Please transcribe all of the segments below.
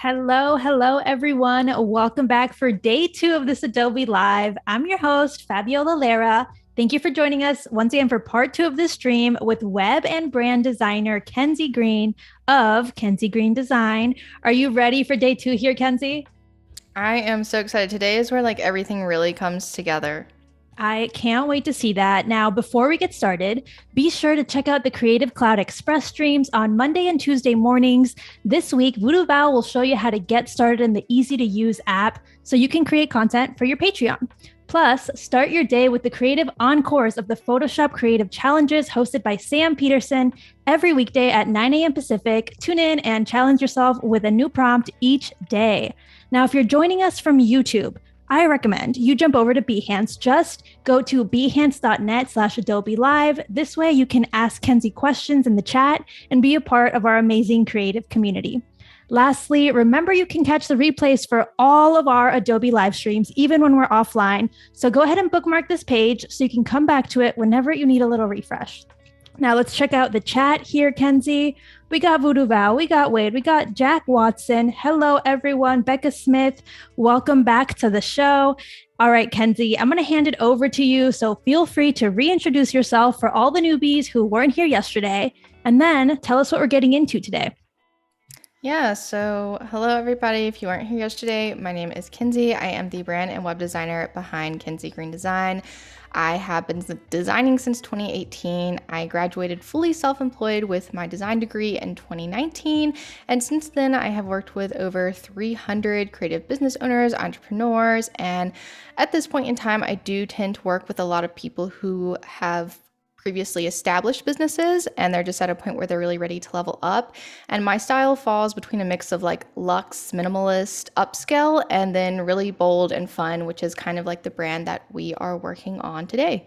Hello, everyone. Welcome back for day 2 of this Adobe Live. I'm your host, Fabiola Lara. Thank you for joining us once again for part 2 of this stream with web and brand designer Kenzi Green of Kenzi Green Design. Are you ready for day 2 here, Kenzi? I am so excited. Today is where everything really comes together. I can't wait to see that. Now, before we get started, be sure to check out the Creative Cloud Express streams on Monday and Tuesday mornings. This week, Voodoo Val will show you how to get started in the easy to use app so you can create content for your Patreon. Plus, start your day with the creative encores of the Photoshop Creative Challenges hosted by Sam Peterson every weekday at 9 a.m. Pacific. Tune in and challenge yourself with a new prompt each day. Now, if you're joining us from YouTube, I recommend you jump over to Behance. Just go to behance.net/Adobe Live. This way you can ask Kenzi questions in the chat and be a part of our amazing creative community. Lastly, remember you can catch the replays for all of our Adobe live streams, even when we're offline. So go ahead and bookmark this page so you can come back to it whenever you need a little refresh. Now let's check out the chat here, Kenzi. We got Voodoo Val, we got Wade, we got Jack Watson. Hello, everyone. Becca Smith, welcome back to the show. All right, Kenzi, I'm going to hand it over to you. So feel free to reintroduce yourself for all the newbies who weren't here yesterday, and then tell us what we're getting into today. Yeah, so hello everybody. If you weren't here yesterday, my name is Kenzi. I am the brand and web designer behind Kenzi Green Design. I have been designing since 2018. I graduated fully self-employed with my design degree in 2019. And since then, I have worked with over 300 creative business owners, entrepreneurs. And at this point in time, I do tend to work with a lot of people who have previously established businesses and they're just at a point where they're really ready to level up. And my style falls between a mix of luxe, minimalist, upscale, and then really bold and fun, which is kind of like the brand that we are working on today.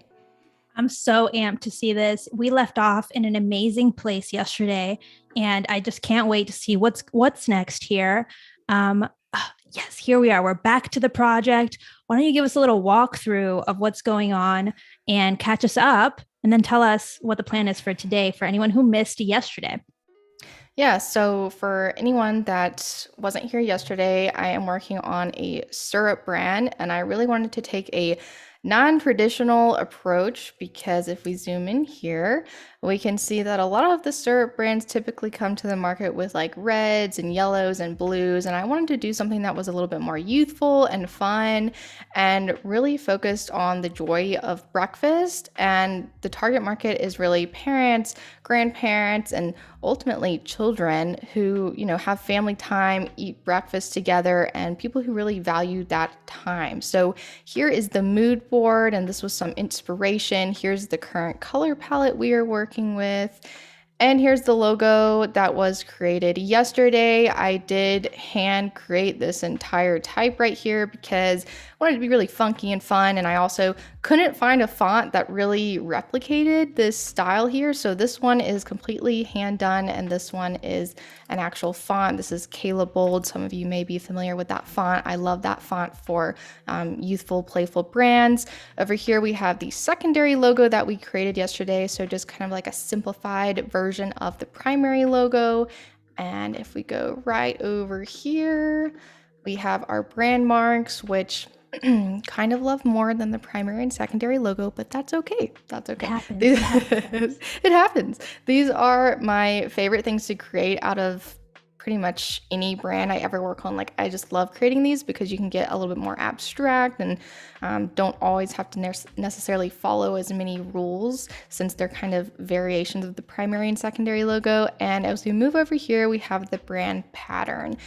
I'm so amped to see this. We left off in an amazing place yesterday, and I just can't wait to see what's next here. Yes, here we are. We're back to the project. Why don't you give us a little walkthrough of what's going on and catch us up, and then tell us what the plan is for today for anyone who missed yesterday. Yeah, so for anyone that wasn't here yesterday, I am working on a syrup brand, and I really wanted to take a non-traditional approach because if we zoom in here, we can see that a lot of the syrup brands typically come to the market with reds and yellows and blues, and I wanted to do something that was a little bit more youthful and fun and really focused on the joy of breakfast. And the target market is really parents, grandparents, and ultimately children who, have family time, eat breakfast together, and people who really value that time. So here is the mood board, and this was some inspiration. Here's the current color palette we are working with. And here's the logo that was created yesterday. I did hand create this entire type right here because I wanted it to be really funky and fun. And I also couldn't find a font that really replicated this style here. So this one is completely hand done. And this one is an actual font. This is Kayla Bold. Some of you may be familiar with that font. I love that font for youthful, playful brands. Over here, we have the secondary logo that we created yesterday. So just kind of like a simplified version of the primary logo. And if we go right over here, we have our brand marks, which kind of love more than the primary and secondary logo, but that's okay. That's okay. It happens. It happens. These are my favorite things to create out of pretty much any brand I ever work on. I just love creating these because you can get a little bit more abstract and don't always have to necessarily follow as many rules since they're kind of variations of the primary and secondary logo. And as we move over here, we have the brand pattern.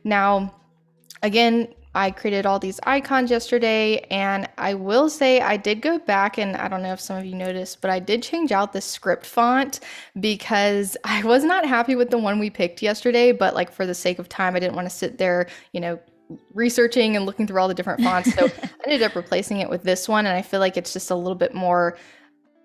Now, again, I created all these icons yesterday, and I will say I did go back, and I don't know if some of you noticed, but I did change out the script font because I was not happy with the one we picked yesterday, but for the sake of time, I didn't want to sit there, researching and looking through all the different fonts. So I ended up replacing it with this one, and I feel like it's just a little bit more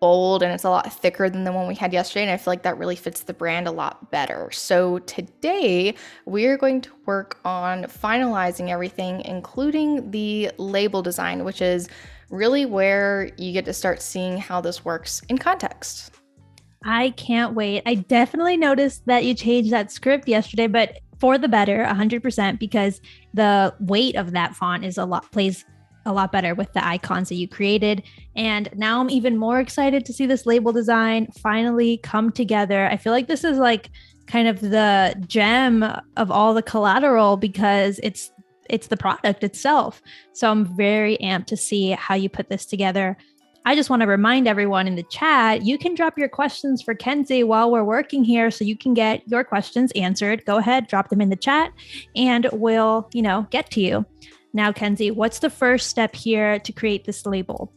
bold and it's a lot thicker than the one we had yesterday, and I feel like that really fits the brand a lot better. So today we're going to work on finalizing everything, including the label design, which is really where you get to start seeing how this works in context. I can't wait. I definitely noticed that you changed that script yesterday, but for the better, 100%, because the weight of that font is plays a lot better with the icons that you created. And now I'm even more excited to see this label design finally come together. I feel like this is like kind of the gem of all the collateral because it's the product itself. So I'm very amped to see how you put this together. I just want to remind everyone in the chat, you can drop your questions for Kenzi while we're working here so you can get your questions answered. Go ahead, drop them in the chat and we'll, get to you. Now, Kenzi, what's the first step here to create this label?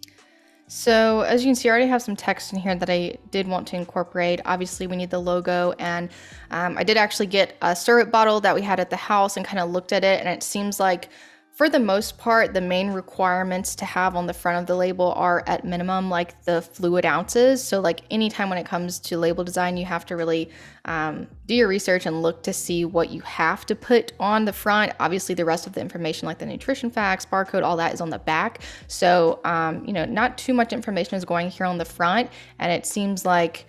So as you can see, I already have some text in here that I did want to incorporate. Obviously, we need the logo, and I did actually get a syrup bottle that we had at the house and kind of looked at it, and it seems like for the most part, the main requirements to have on the front of the label are at minimum like the fluid ounces. So like anytime when it comes to label design, you have to really do your research and look to see what you have to put on the front. Obviously, the rest of the information like the nutrition facts, barcode, all that is on the back. So, not too much information is going here on the front. And it seems like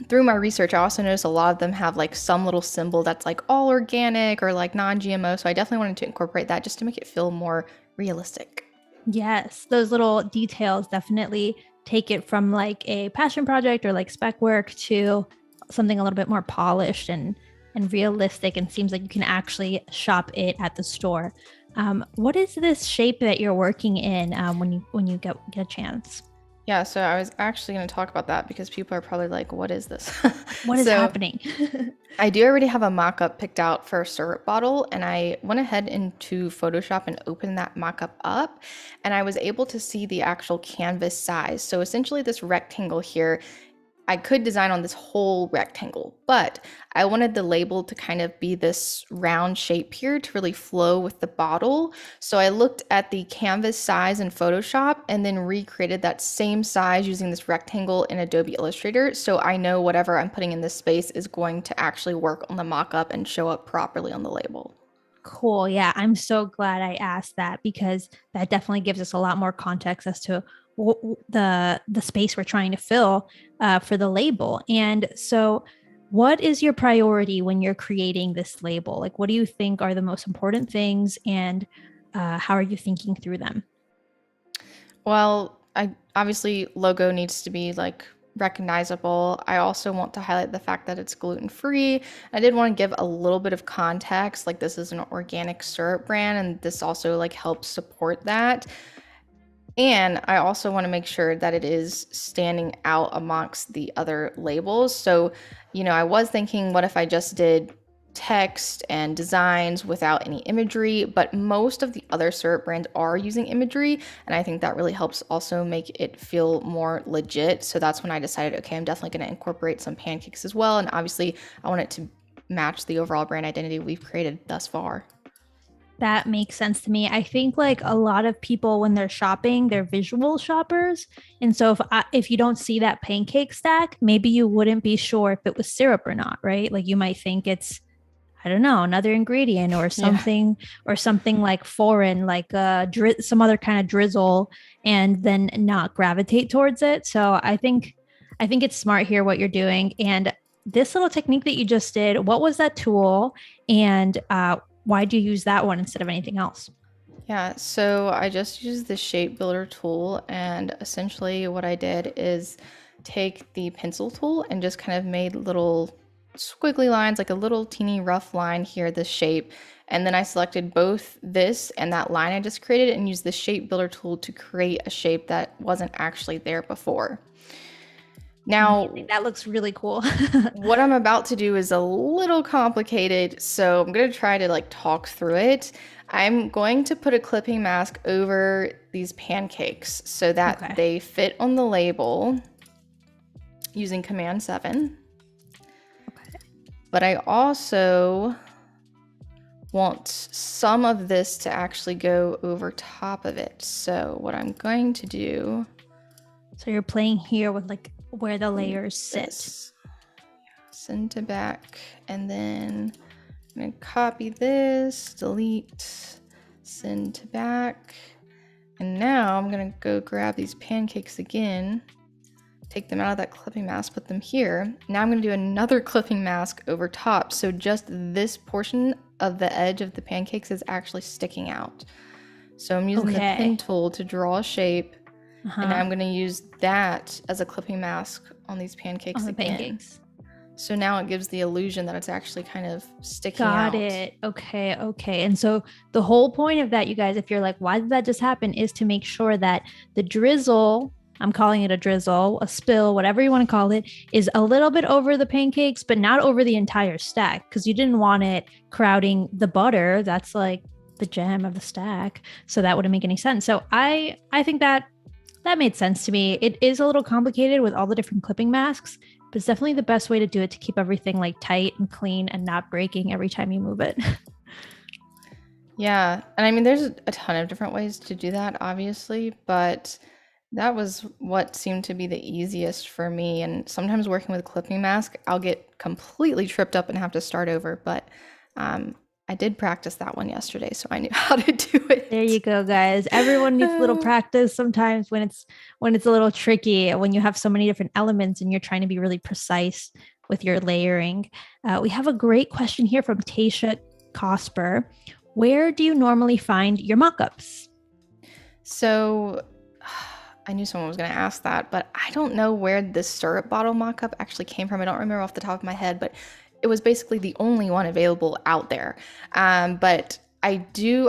through my research, I also noticed a lot of them have like some little symbol that's like all organic or like non-GMO. So I definitely wanted to incorporate that just to make it feel more realistic. Yes, those little details definitely take it from like a passion project or like spec work to something a little bit more polished and realistic, and seems like you can actually shop it at the store. What is this shape that you're working in when you get a chance? Yeah, so I was actually going to talk about that because people are probably like, what is this? What is happening? I do already have a mock-up picked out for a syrup bottle, and I went ahead into Photoshop and opened that mock-up up, and I was able to see the actual canvas size. So essentially this rectangle here, I could design on this whole rectangle, but I wanted the label to kind of be this round shape here to really flow with the bottle. So I looked at the canvas size in Photoshop and then recreated that same size using this rectangle in Adobe Illustrator. So I know whatever I'm putting in this space is going to actually work on the mock-up and show up properly on the label. Cool. Yeah, I'm so glad I asked that because that definitely gives us a lot more context as to the space we're trying to fill for the label. And so what is your priority when you're creating this label? Like, what do you think are the most important things, and how are you thinking through them? Well, obviously logo needs to be like recognizable. I also want to highlight the fact that it's gluten-free. I did want to give a little bit of context, like this is an organic syrup brand, and this also like helps support that. And I also want to make sure that it is standing out amongst the other labels. So, I was thinking, what if I just did text and designs without any imagery? But most of the other syrup brands are using imagery, and I think that really helps also make it feel more legit. So that's when I decided, okay, I'm definitely going to incorporate some pancakes as well. And obviously, I want it to match the overall brand identity we've created thus far. That makes sense to me. I think like a lot of people when they're shopping, they're visual shoppers. And so if you don't see that pancake stack, maybe you wouldn't be sure if it was syrup or not, right? Like you might think it's, I don't know, another ingredient or something, or something like foreign, like some other kind of drizzle, and then not gravitate towards it. So I think it's smart here what you're doing. And this little technique that you just did, what was that tool? And why'd you use that one instead of anything else? Yeah, so I just used the shape builder tool, and essentially what I did is take the pencil tool and just kind of made little squiggly lines, like a little teeny rough line here, this shape. And then I selected both this and that line I just created and used the shape builder tool to create a shape that wasn't actually there before. Now, that looks really cool. what I'm about to do is a little complicated, so I'm going to try to like talk through it. I'm going to put a clipping mask over these pancakes so that they fit on the label using Command 7. Okay. But I also want some of this to actually go over top of it. So what I'm going to do... So you're playing here with like where the layers sit. Send to back, and then I'm going to copy this, delete, send to back. And now I'm going to go grab these pancakes again take them out of that clipping mask, put them here. Now I'm going to do another clipping mask over top. So just this portion of the edge of the pancakes is actually sticking out. So I'm using the pen tool to draw a shape. And I'm going to use that as a clipping mask on these pancakes again. So now it gives the illusion that it's actually kind of sticking out. Got it. Okay. And so the whole point of that, you guys, if you're like, why did that just happen, is to make sure that the drizzle, I'm calling it a drizzle, a spill, whatever you want to call it, is a little bit over the pancakes, but not over the entire stack, because you didn't want it crowding the butter. That's like the gem of the stack. So that wouldn't make any sense. So I think that made sense to me. It is a little complicated with all the different clipping masks, but it's definitely the best way to do it to keep everything like tight and clean and not breaking every time you move it. Yeah. And I mean, there's a ton of different ways to do that, obviously, but that was what seemed to be the easiest for me. And sometimes working with a clipping mask, I'll get completely tripped up and have to start over. But I did practice that one yesterday, so I knew how to do it. There you go, guys. Everyone needs a little practice sometimes when it's a little tricky, when you have so many different elements and you're trying to be really precise with your layering. We have a great question here from Tasha Cosper. Where do you normally find your mockups? So I knew someone was going to ask that, but I don't know where this syrup bottle mockup actually came from. I don't remember off the top of my head, but it was basically the only one available out there. But I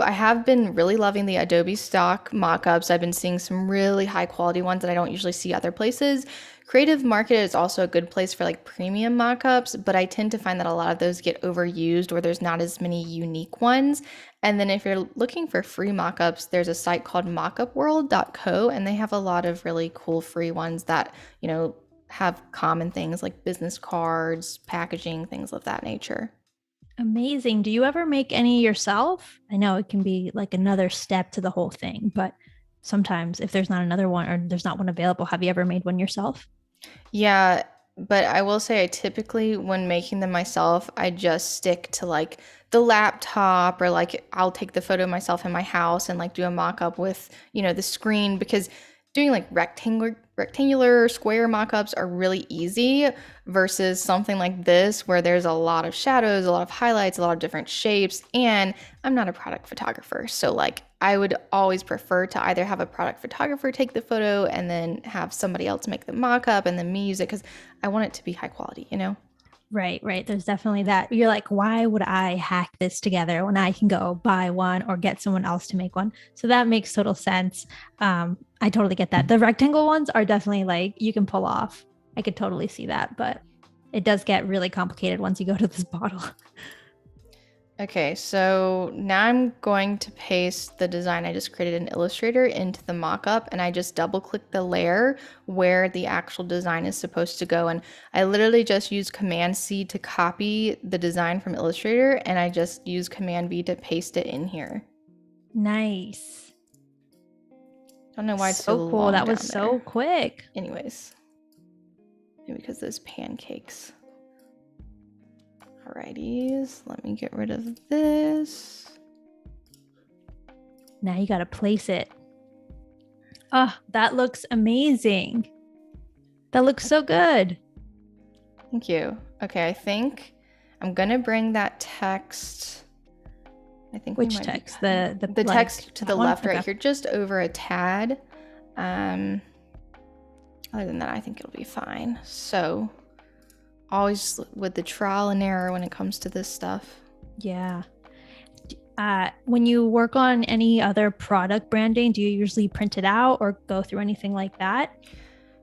have been really loving the Adobe stock mockups. I've been seeing some really high quality ones that I don't usually see other places. Creative Market is also a good place for like premium mockups, but I tend to find that a lot of those get overused or there's not as many unique ones. And then if you're looking for free mockups, there's a site called mockupworld.co, and they have a lot of really cool free ones that, have common things like business cards, packaging, things of that nature. Amazing. Do you ever make any yourself? I know it can be like another step to the whole thing, but sometimes if there's not another one or there's not one available, have you ever made one yourself? Yeah, but I will say I typically, when making them myself, I just stick to like the laptop, or like I'll take the photo of myself in my house and like do a mock-up with, the screen, because doing like rectangular square mock-ups are really easy versus something like this where there's a lot of shadows, a lot of highlights, a lot of different shapes, and I'm not a product photographer. So like I would always prefer to either have a product photographer take the photo and then have somebody else make the mock-up and then me use it, because I want it to be high quality, Right. There's definitely that. You're like, why would I hack this together when I can go buy one or get someone else to make one? So that makes total sense. I totally get that. The rectangle ones are definitely like you can pull off. I could totally see that, but it does get really complicated once you go to this bottle. Okay, so now I'm going to paste the design I just created in Illustrator into the mockup, and I just double click the layer where the actual design is supposed to go. And I literally just use Command C to copy the design from Illustrator, and I just use Command V to paste it in here. Nice. Don't know why it's so cool. That was so quick. Anyways, maybe because those pancakes. Alrighties, let me get rid of this. Now you got to place it. Oh, that looks amazing. That looks so good. Thank you. Okay, I think I'm gonna bring that text. I think which text? The text to the left right here, just over a tad. Other than that, I think it'll be fine. So always with the trial and error when it comes to this stuff. Yeah. When you work on any other product branding, do you usually print it out or go through anything like that?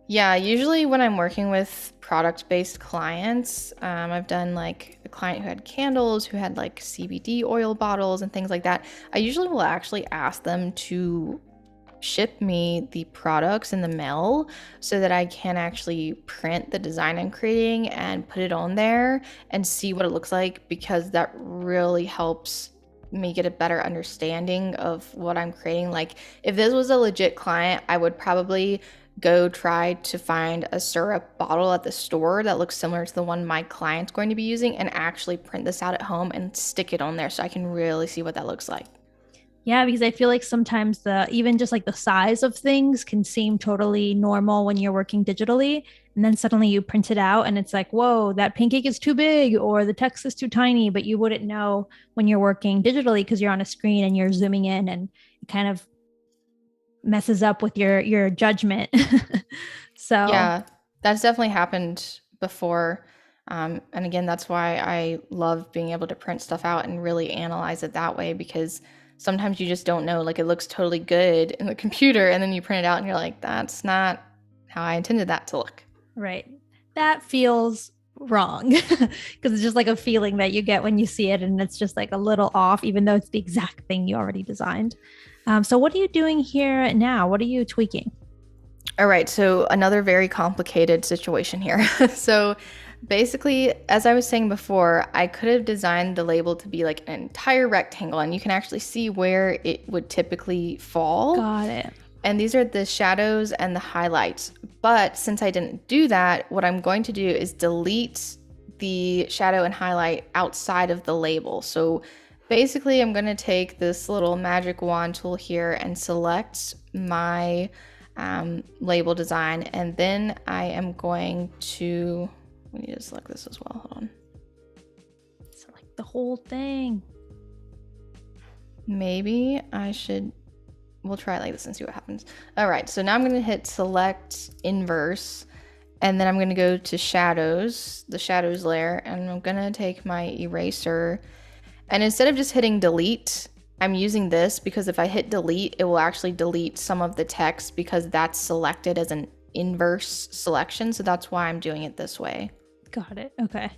Yeah, usually when I'm working with product-based clients, I've done like a client who had candles, who had like CBD oil bottles and things like that. I usually will actually ask them to ship me the products in the mail so that I can actually print the design I'm creating and put it on there and see what it looks like, because that really helps me get a better understanding of what I'm creating. Like if this was a legit client, I would probably go try to find a syrup bottle at the store that looks similar to the one my client's going to be using and actually print this out at home and stick it on there so I can really see what that looks like. Yeah, because I feel like sometimes even just like the size of things can seem totally normal when you're working digitally. And then suddenly you print it out and it's like, whoa, that pancake is too big or the text is too tiny. But you wouldn't know when you're working digitally because you're on a screen and you're zooming in and it kind of messes up with your judgment. So Yeah, that's definitely happened before. And again, that's why I love being able to print stuff out and really analyze it that way, because sometimes you just don't know. Like, it looks totally good in the computer, and then you print it out and you're like, that's not how I intended that to look. right. That feels wrong because it's just like a feeling that you get when you see it and it's just like a little off, even though it's the exact thing you already designed. So, what are you doing here now? What are you tweaking? All right, so another very complicated situation here. So basically, as I was saying before, I could have designed the label to be like an entire rectangle, and you can actually see where it would typically fall. Got it. And these are the shadows and the highlights. But since I didn't do that, what I'm going to do is delete the shadow and highlight outside of the label. So basically, I'm going to take this little magic wand tool here and select my label design, and then I am going to, we need to select this as well. Hold on. Select the whole thing. Maybe I should, we'll try it like this and see what happens. All right, so now I'm going to hit select inverse, and then I'm going to go to shadows, the shadows layer, and I'm going to take my eraser, and instead of just hitting delete, I'm using this because if I hit delete, it will actually delete some of the text because that's selected as an inverse selection. So that's why I'm doing it this way. Got it. Okay.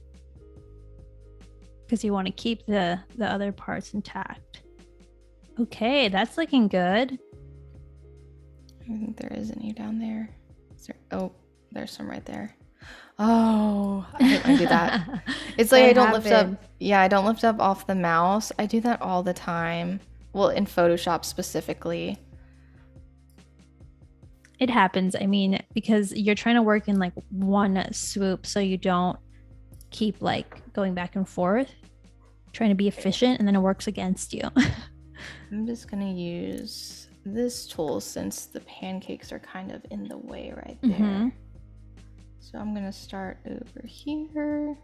Because you want to keep the other parts intact. Okay, that's looking good. I don't think there is any down there. Oh, there's some right there. Oh, I hate when I do that. It's like I don't lift up. Yeah, I don't lift up off the mouse. I do that all the time. Well, in Photoshop specifically. It happens. I mean, because you're trying to work in like one swoop so you don't keep like going back and forth, trying to be efficient, and then it works against you. I'm just going to use this tool since the pancakes are kind of in the way right there. Mm-hmm. So I'm going to start over here,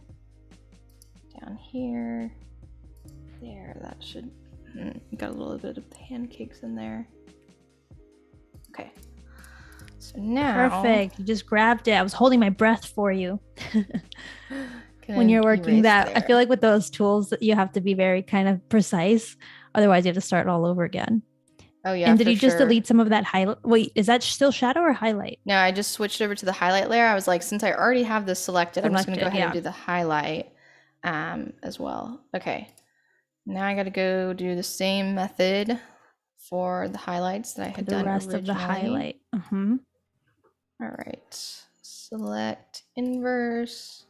down here, there. That should, got a little bit of pancakes in there. Okay. So now. Perfect. You just grabbed it. I was holding my breath for you. When you're working that, there. I feel like with those tools, you have to be very kind of precise. Otherwise, you have to start all over again. Oh, yeah. And did you just delete some of that highlight? Wait, is that still shadow or highlight? No, I just switched over to the highlight layer. I was like, since I already have this selected, I'm just going to go ahead and do the highlight as well. Okay. Now I got to go do the same method for the highlights that I had done originally. The rest of the highlight. Mm-hmm. All right. Select inverse.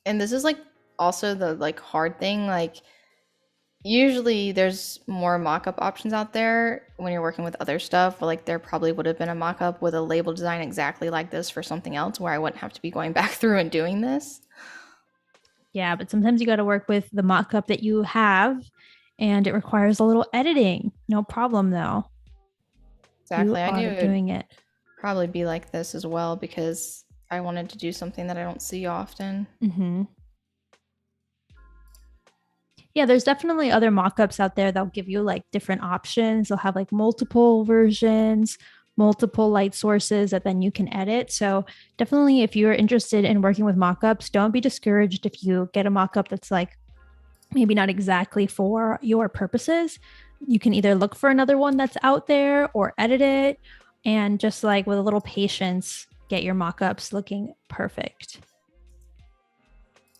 And this is like also the like hard thing, like usually there's more mockup options out there when you're working with other stuff. Like there probably would have been a mockup with a label design exactly like this for something else where I wouldn't have to be going back through and doing this. Yeah, but sometimes you got to work with the mockup that you have and it requires a little editing. No problem though. Exactly. I knew doing it probably be like this as well because I wanted to do something that I don't see often. Mm-hmm. Yeah, there's definitely other mockups out there that'll give you like different options. They'll have like multiple versions, multiple light sources that then you can edit. So definitely if you're interested in working with mockups, don't be discouraged if you get a mockup that's like maybe not exactly for your purposes. You can either look for another one that's out there or edit it, and just like with a little patience, get your mockups looking perfect.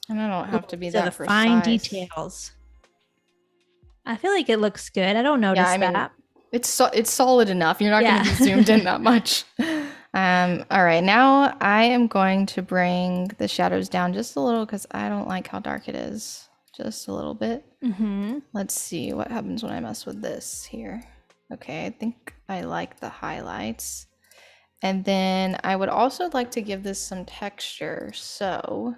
And I don't have to be that precise. Fine details. I feel like it looks good. I don't notice that. It's solid enough. You're not going to be zoomed in that much. All right, now I am going to bring the shadows down just a little because I don't like how dark it is. Just a little bit. Mm-hmm. Let's see what happens when I mess with this here. Okay, I think I like the highlights. And then I would also like to give this some texture. So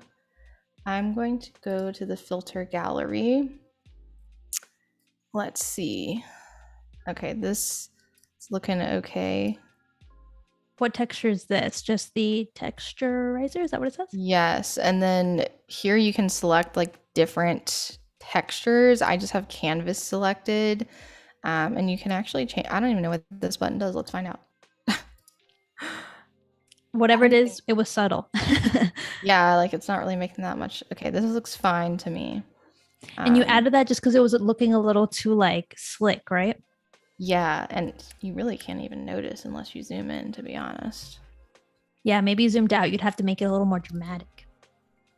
I'm going to go to the filter gallery. let's see. Okay, this is looking okay. What texture is this? Just the texturizer? Is that what it says? Yes, and then here you can select like different textures. I just have canvas selected, and you can actually change. I don't even know what this button does. Let's find out. Whatever it is, it was subtle. Yeah, like it's not really making that much. Okay, this looks fine to me. And you added that just because it was looking a little too like slick, right? Yeah, and you really can't even notice unless you zoom in, to be honest. Yeah, maybe zoomed out, you'd have to make it a little more dramatic.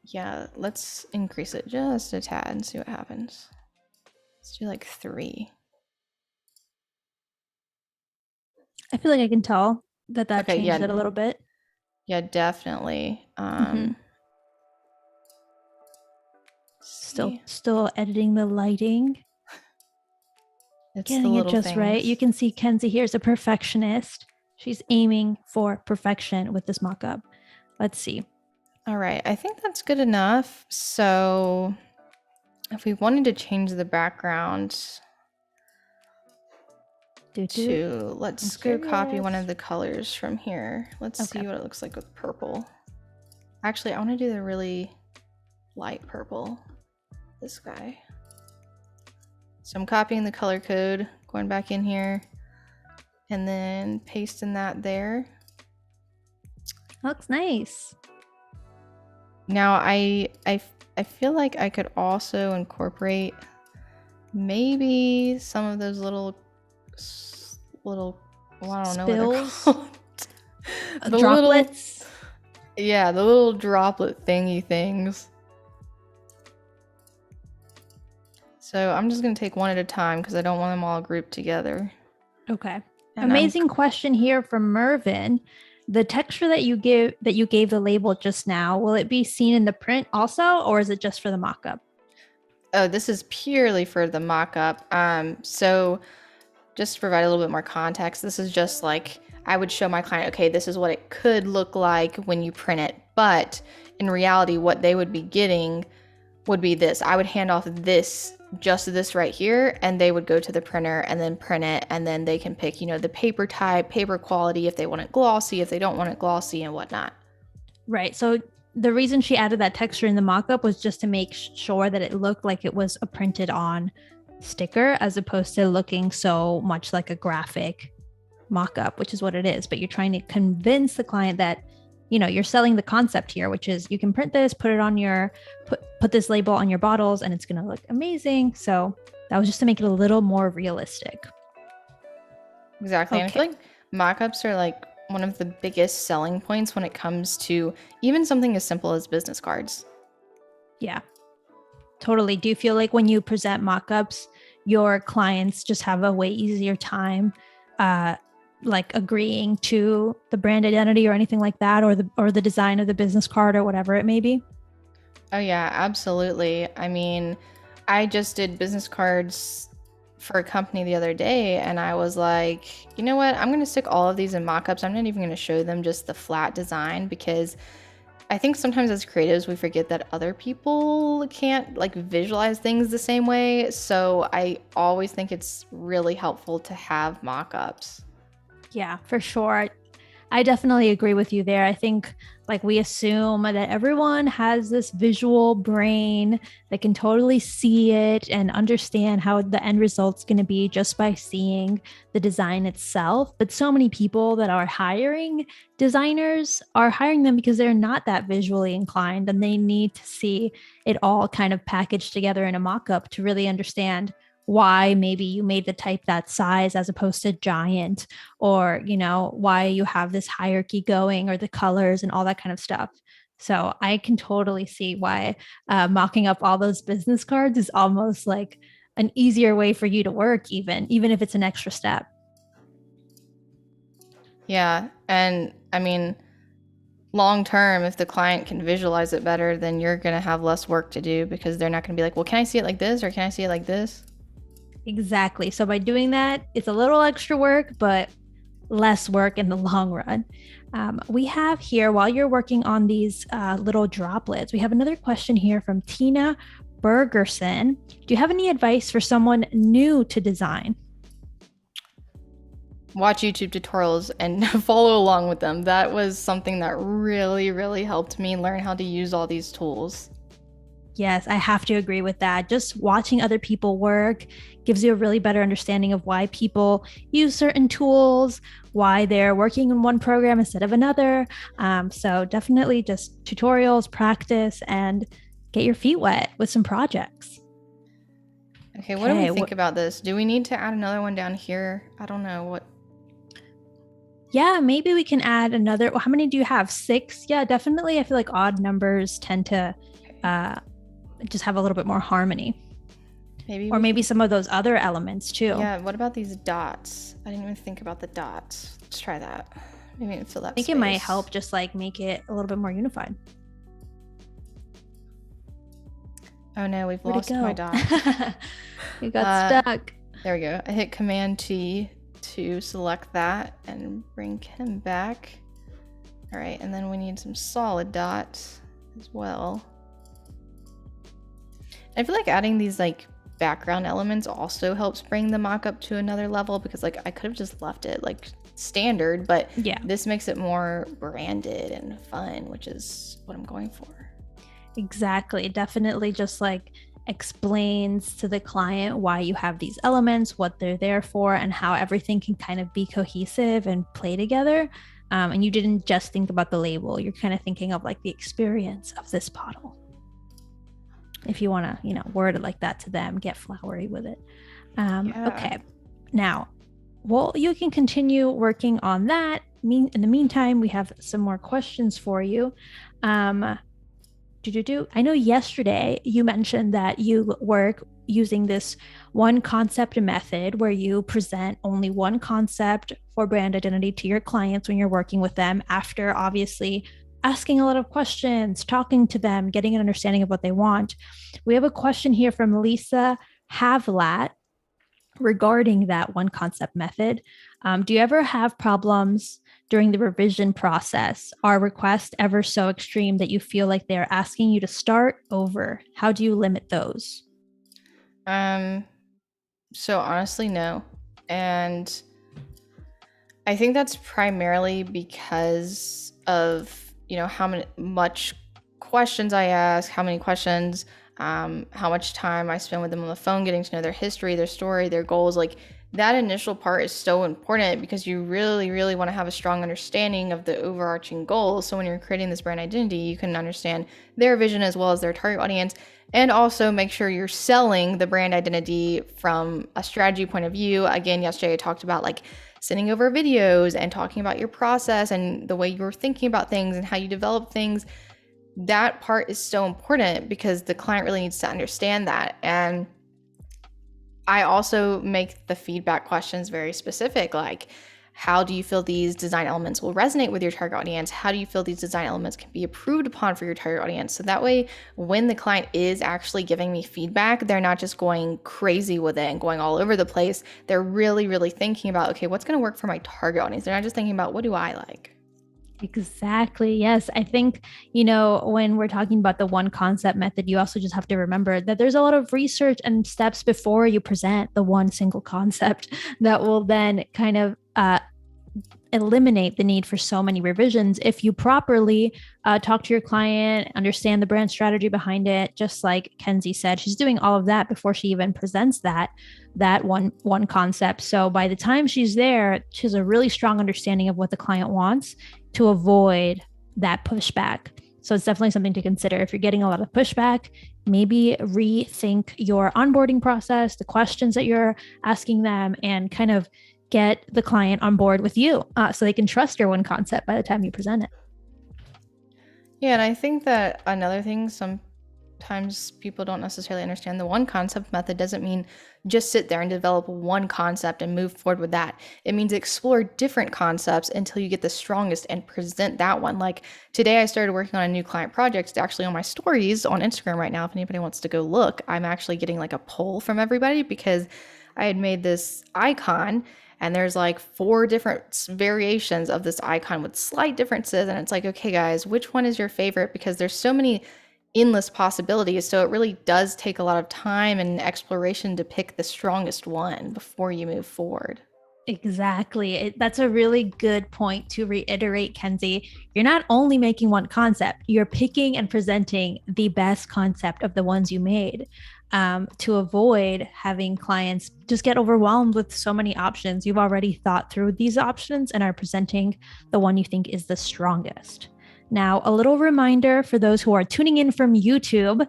Yeah, let's increase it just a tad and see what happens. Let's do like 3. I feel like I can tell that Okay, changed yeah. it a little bit. Yeah, definitely. Still editing the lighting. It's Getting it just right. You can see Kenzi here is a perfectionist. She's aiming for perfection with this mock-up. Let's see. All right, I think that's good enough. So if we wanted to change the background let's go copy one of the colors from here. Let's see what it looks like with purple. Actually, I want to do the really light purple. This guy. So I'm copying the color code, going back in here, and then pasting that there. Looks nice. Now I feel like I could also incorporate maybe some of those little well, I don't know what they're called. The droplets. Yeah, the little droplet thingy things. So I'm just gonna take one at a time because I don't want them all grouped together. Okay. And amazing question here from Mervin. The texture that you gave the label just now, will it be seen in the print also, or is it just for the mock-up? Oh, this is purely for the mock-up. So just to provide a little bit more context, this is just like I would show my client, okay, this is what it could look like when you print it. But in reality, what they would be getting would be this. I would hand off just this right here, and they would go to the printer and then print it, and then they can pick, the paper type, paper quality, if they want it glossy, if they don't want it glossy, and whatnot. Right. So the reason she added that texture in the mock-up was just to make sure that it looked like it was a printed on sticker, as opposed to looking so much like a graphic mock-up, which is what it is. But you're trying to convince the client that you're selling the concept here, which is you can print this, put it on put this label on your bottles, and it's going to look amazing. So that was just to make it a little more realistic. Exactly. Okay. And I feel like mock-ups are like one of the biggest selling points when it comes to even something as simple as business cards. Yeah, totally. Do you feel like when you present mock-ups, your clients just have a way easier time like agreeing to the brand identity or anything like that, or the design of the business card or whatever it may be? Oh yeah, absolutely. I mean, I just did business cards for a company the other day, and I was like, you know what? I'm going to stick all of these in mock-ups. I'm not even going to show them just the flat design, because I think sometimes as creatives, we forget that other people can't like visualize things the same way. So I always think it's really helpful to have mock-ups. Yeah, for sure. I definitely agree with you there. I think like we assume that everyone has this visual brain that can totally see it and understand how the end result's going to be just by seeing the design itself. But so many people that are hiring designers are hiring them because they're not that visually inclined, and they need to see it all kind of packaged together in a mock-up to really understand why maybe you made the type that size as opposed to giant, or, why you have this hierarchy going, or the colors and all that kind of stuff. So I can totally see why mocking up all those business cards is almost like an easier way for you to work, even if it's an extra step. Yeah. And I mean, long term, if the client can visualize it better, then you're going to have less work to do, because they're not going to be like, well, can I see it like this, or can I see it like this? Exactly. So by doing that, it's a little extra work, but less work in the long run. We have here, while you're working on these little droplets, we have another question here from Tina Bergerson. Do you have any advice for someone new to design? Watch YouTube tutorials and follow along with them. That was something that really, really helped me learn how to use all these tools. Yes, I have to agree with that. Just watching other people work gives you a really better understanding of why people use certain tools, why they're working in one program instead of another. So definitely just tutorials, practice, and get your feet wet with some projects. Okay, what do we think about this? Do we need to add another one down here? I don't know what. Yeah, maybe we can add another. How many do you have? 6? Yeah, definitely. I feel like odd numbers tend to just have a little bit more harmony. Maybe some of those other elements too. Yeah, what about these dots? I didn't even think about the dots. Let's try that. Maybe fill that I think space. It might help just like make it a little bit more unified. Oh no, we've lost my dot. You got stuck. There we go. I hit Command T to select that and bring him back. All right, and then we need some solid dots as well. I feel like adding these like background elements also helps bring the mockup to another level, because like I could have just left it like standard, but yeah, this makes it more branded and fun, which is what I'm going for. Exactly. Definitely just like explains to the client why you have these elements, what they're there for, and how everything can kind of be cohesive and play together. And you didn't just think about the label, you're kind of thinking of like the experience of this bottle. If you want to, word it like that to them, get flowery with it. Okay. Now, well, you can continue working on that. In the meantime, we have some more questions for you. I know yesterday you mentioned that you work using this one concept method where you present only one concept for brand identity to your clients when you're working with them, after obviously asking a lot of questions, talking to them, getting an understanding of what they want. We have a question here from Lisa Havlat regarding that one concept method. Do you ever have problems during the revision process? Are requests ever so extreme that you feel like they're asking you to start over? How do you limit those? So honestly, no. And I think that's primarily because of how much questions I ask, how many questions, how much time I spend with them on the phone, getting to know their history, their story, their goals. Like that initial part is so important, because you really, really want to have a strong understanding of the overarching goals. So when you're creating this brand identity, you can understand their vision as well as their target audience, and also make sure you're selling the brand identity from a strategy point of view. Again, yesterday I talked about like sending over videos and talking about your process and the way you're thinking about things and how you develop things. That part is so important because the client really needs to understand that. And I also make the feedback questions very specific, like how do you feel these design elements will resonate with your target audience? How do you feel these design elements can be approved upon for your target audience? So that way, when the client is actually giving me feedback, they're not just going crazy with it and going all over the place. They're really, really thinking about, okay, what's going to work for my target audience? They're not just thinking about, what do I like? Exactly. Yes. I think, when we're talking about the one concept method, you also just have to remember that there's a lot of research and steps before you present the one single concept that will then kind of eliminate the need for so many revisions if you properly talk to your client, understand the brand strategy behind it. Just like Kenzi said, she's doing all of that before she even presents that one concept. So by the time she's there, she has a really strong understanding of what the client wants to avoid that pushback. So it's definitely something to consider. If you're getting a lot of pushback, maybe rethink your onboarding process, the questions that you're asking them, and kind of get the client on board with you so they can trust your one concept by the time you present it. Yeah, and I think that another thing, sometimes people don't necessarily understand, the one concept method doesn't mean just sit there and develop one concept and move forward with that. It means explore different concepts until you get the strongest and present that one. Like today I started working on a new client project. It's actually on my stories on Instagram right now. If anybody wants to go look, I'm actually getting like a poll from everybody because I had made this icon and there's like 4 different variations of this icon with slight differences. And it's like, okay, guys, which one is your favorite? Because there's so many endless possibilities. So it really does take a lot of time and exploration to pick the strongest one before you move forward. Exactly. That's a really good point to reiterate, Kenzi. You're not only making one concept, you're picking and presenting the best concept of the ones you made, to avoid having clients just get overwhelmed with so many options. You've already thought through these options and are presenting the one you think is the strongest. Now, a little reminder for those who are tuning in from YouTube.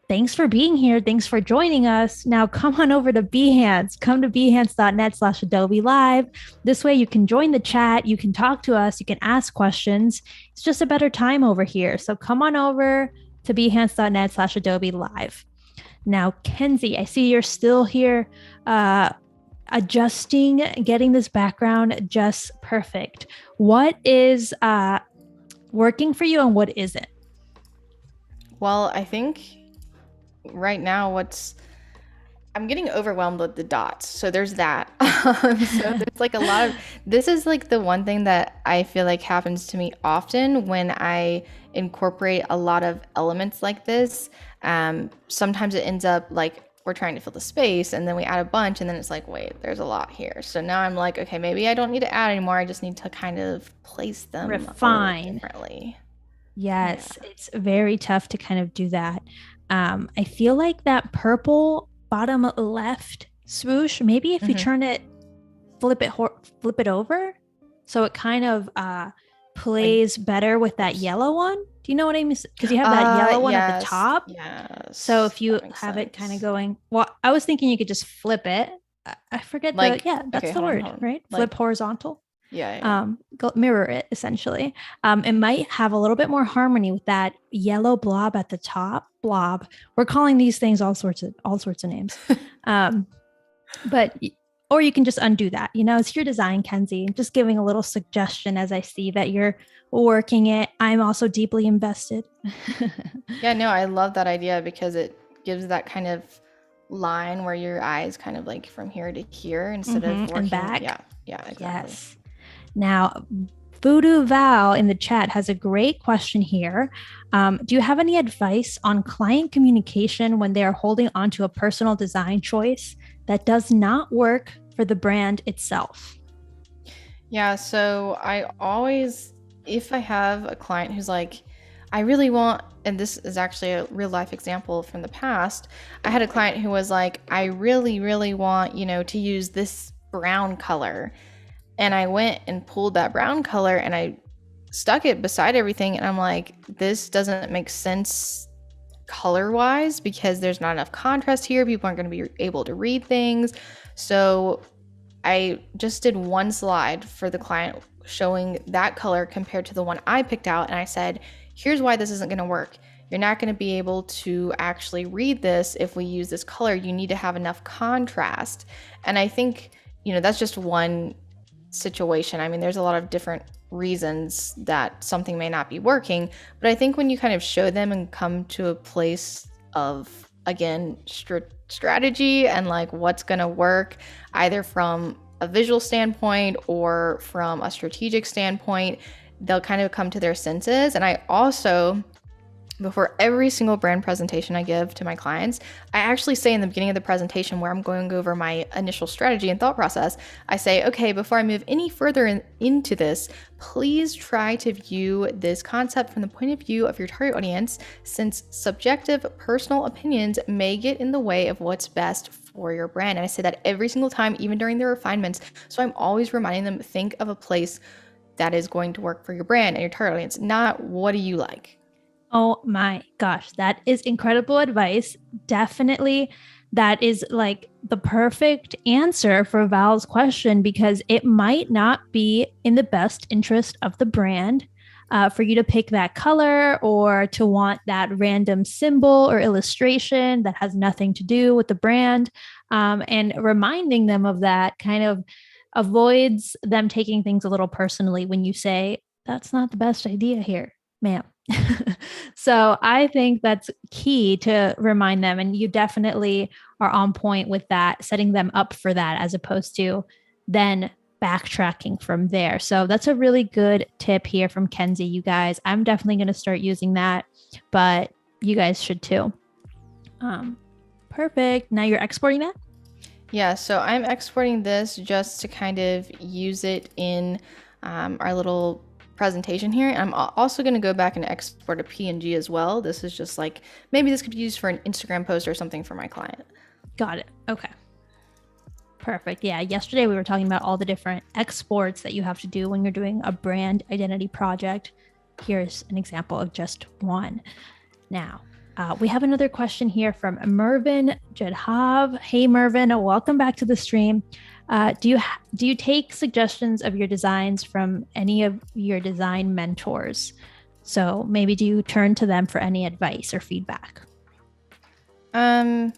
Thanks for being here. Thanks for joining us. Now come on over to Behance. Come to behance.net/Adobe Live. This way you can join the chat. You can talk to us. You can ask questions. It's just a better time over here. So come on over to behance.net/Adobe Live. Now, Kenzi, I see you're still here, adjusting, getting this background just perfect. What is working for you and what isn't? Well, I think right now I'm getting overwhelmed with the dots. So there's that. So there's like a lot of, this is like the one thing that I feel like happens to me often when I incorporate a lot of elements like this. Sometimes it ends up like we're trying to fill the space and then we add a bunch and then it's like, wait, there's a lot here. So now I'm like, okay, maybe I don't need to add anymore. I just need to kind of place them refine differently. Yes, yeah. It's very tough to kind of do that. I feel like that purple bottom left swoosh, maybe if you turn it, flip it over, so it kind of plays like, better with that yellow one. Do you know what I mean? Because you have that yellow one at the top. Yes. So if you have it kind of going, well, I was thinking you could just flip it. I forget like, that's the word, right? Like, flip horizontal. Yeah. Mirror it essentially. It might have a little bit more harmony with that yellow blob at the top. Blob. We're calling these things all sorts of names. But or you can just undo that. It's your design, Kenzi. Just giving a little suggestion as I see that you're working it. I'm also deeply invested. Yeah, no, I love that idea because it gives that kind of line where your eyes kind of like from here to here instead of working and back. Yeah, exactly. Yes. Now, Voodoo Val in the chat has a great question here. Do you have any advice on client communication when they are holding onto a personal design choice that does not work for the brand itself? Yeah, so I always, if I have a client who's like, I really want, and this is actually a real life example from the past, I had a client who was like, I really, really want, to use this brown color. And I went and pulled that brown color and I stuck it beside everything. And I'm like, this doesn't make sense color wise because there's not enough contrast here. People aren't going to be able to read things. So I just did one slide for the client showing that color compared to the one I picked out. And I said, here's why this isn't going to work. You're not going to be able to actually read this if we use this color. You need to have enough contrast. And I think, that's just one situation. I mean, there's a lot of different reasons that something may not be working, but I think when you kind of show them and come to a place of, again, strategy and like what's going to work either from a visual standpoint or from a strategic standpoint, they'll kind of come to their senses. And I also, before every single brand presentation I give to my clients, I actually say in the beginning of the presentation where I'm going over my initial strategy and thought process, I say, okay, before I move any further into this, please try to view this concept from the point of view of your target audience, since subjective personal opinions may get in the way of what's best for your brand. And I say that every single time, even during the refinements. So I'm always reminding them, think of a place that is going to work for your brand and your target audience, not what do you like? Oh my gosh, that is incredible advice. Definitely, that is like the perfect answer for Val's question, because it might not be in the best interest of the brand for you to pick that color or to want that random symbol or illustration that has nothing to do with the brand. And reminding them of that kind of avoids them taking things a little personally when you say, that's not the best idea here, ma'am. So I think that's key to remind them. And you definitely are on point with that, setting them up for that as opposed to then backtracking from there. So that's a really good tip here from Kenzi, you guys. I'm definitely going to start using that. But You guys should too. Perfect. Now you're exporting that? Yeah, so I'm exporting this just to kind of use it in our little presentation here. And I'm also going to go back and export a PNG as well. This is just like, maybe this could be used for an Instagram post or something for my client. Got it. Okay. Perfect. Yeah. Yesterday we were talking about all the different exports that you have to do when you're doing a brand identity project. Here's an example of just one. Now, we have another question here from Mervin Jedhav. Hey, Mervin, welcome back to the stream. Do you take suggestions of your designs from any of your design mentors? So maybe do you turn to them for any advice or feedback? I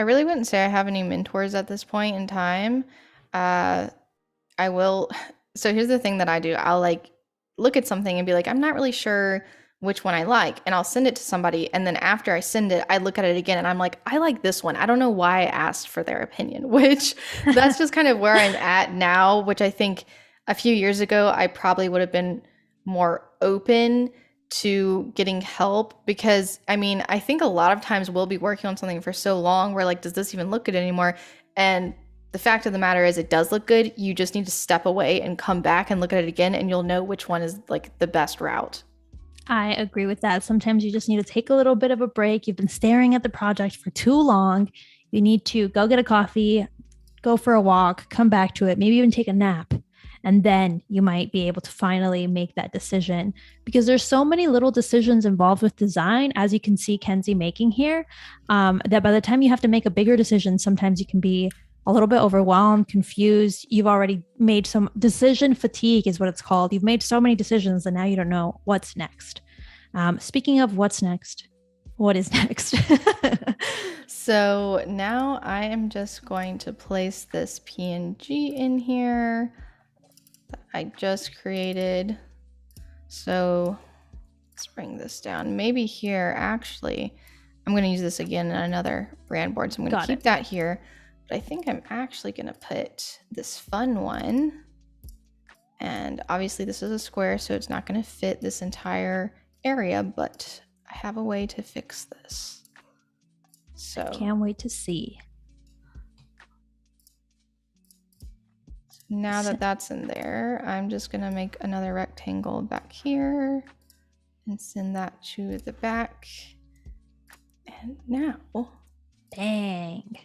really wouldn't say I have any mentors at this point in time. I will. So here's the thing that I do. I'll like look at something and be like, I'm not really sure which one I like, and I'll send it to somebody. And then after I send it, I look at it again and I'm like, I like this one. I don't know why I asked for their opinion, which that's just kind of where I'm at now, which I think a few years ago, I probably would have been more open to getting help, because I mean, I think a lot of times we'll be working on something for so long, we're like, does this even look good anymore? And the fact of the matter is it does look good. You just need to step away and come back and look at it again, and you'll know which one is like the best route. I agree with that. Sometimes you just need to take a little bit of a break. You've been staring at the project for too long. You need to go get a coffee, go for a walk, come back to it, maybe even take a nap. And then you might be able to finally make that decision, because there's so many little decisions involved with design, as you can see Kenzi making here, that by the time you have to make a bigger decision, sometimes you can be a little bit overwhelmed, confused. You've already made some decision fatigue is what it's called. You've made so many decisions and now you don't know what's next. Speaking of what's next, what is next? So now I am just going to place this PNG in here that I just created. So let's bring this down. Maybe here, actually, I'm going to use this again in another brand board. So I'm going to keep that here. But I think I'm actually going to put this fun one. And obviously this is a square, so it's not going to fit this entire area, but I have a way to fix this. So can't wait to see. Now that that's in there, I'm just going to make another rectangle back here and send that to the back. And now, bang.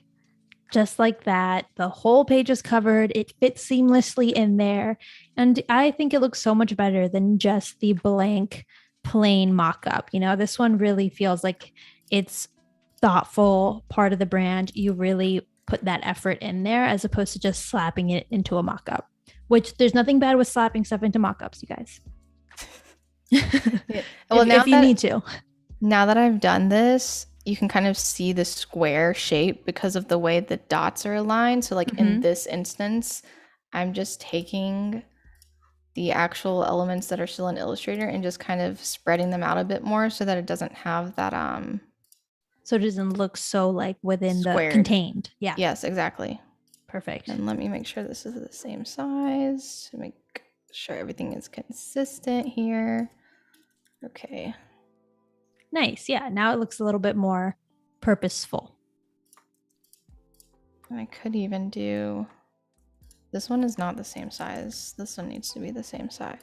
Just like that, the whole page is covered. It fits seamlessly in there. And I think it looks so much better than just the blank, plain mock-up. You know, this one really feels like it's thoughtful part of the brand. You really put that effort in there as opposed to just slapping it into a mock-up, which there's nothing bad with slapping stuff into mock-ups, you guys. Yeah. Well, if you need to. Now that I've done this, you can kind of see the square shape because of the way the dots are aligned. So like in this instance, I'm just taking the actual elements that are still in Illustrator and just kind of spreading them out a bit more so that it doesn't have that so it doesn't look so like within squared. The contained. Yeah. Yes, exactly. Perfect. And let me make sure this is the same size to make sure everything is consistent here. Okay. Nice. Yeah. Now it looks a little bit more purposeful. And I could even do, this one is not the same size. This one needs to be the same size.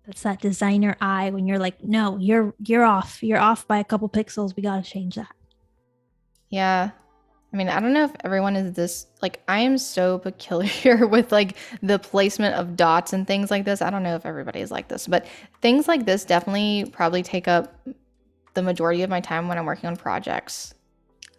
That's that designer eye when you're like, no, you're off. You're off by a couple pixels. We got to change that. Yeah. I mean, I don't know if everyone is this, like, I am so peculiar with like the placement of dots and things like this. I don't know if everybody is like this, but things like this definitely probably take up the majority of my time when I'm working on projects.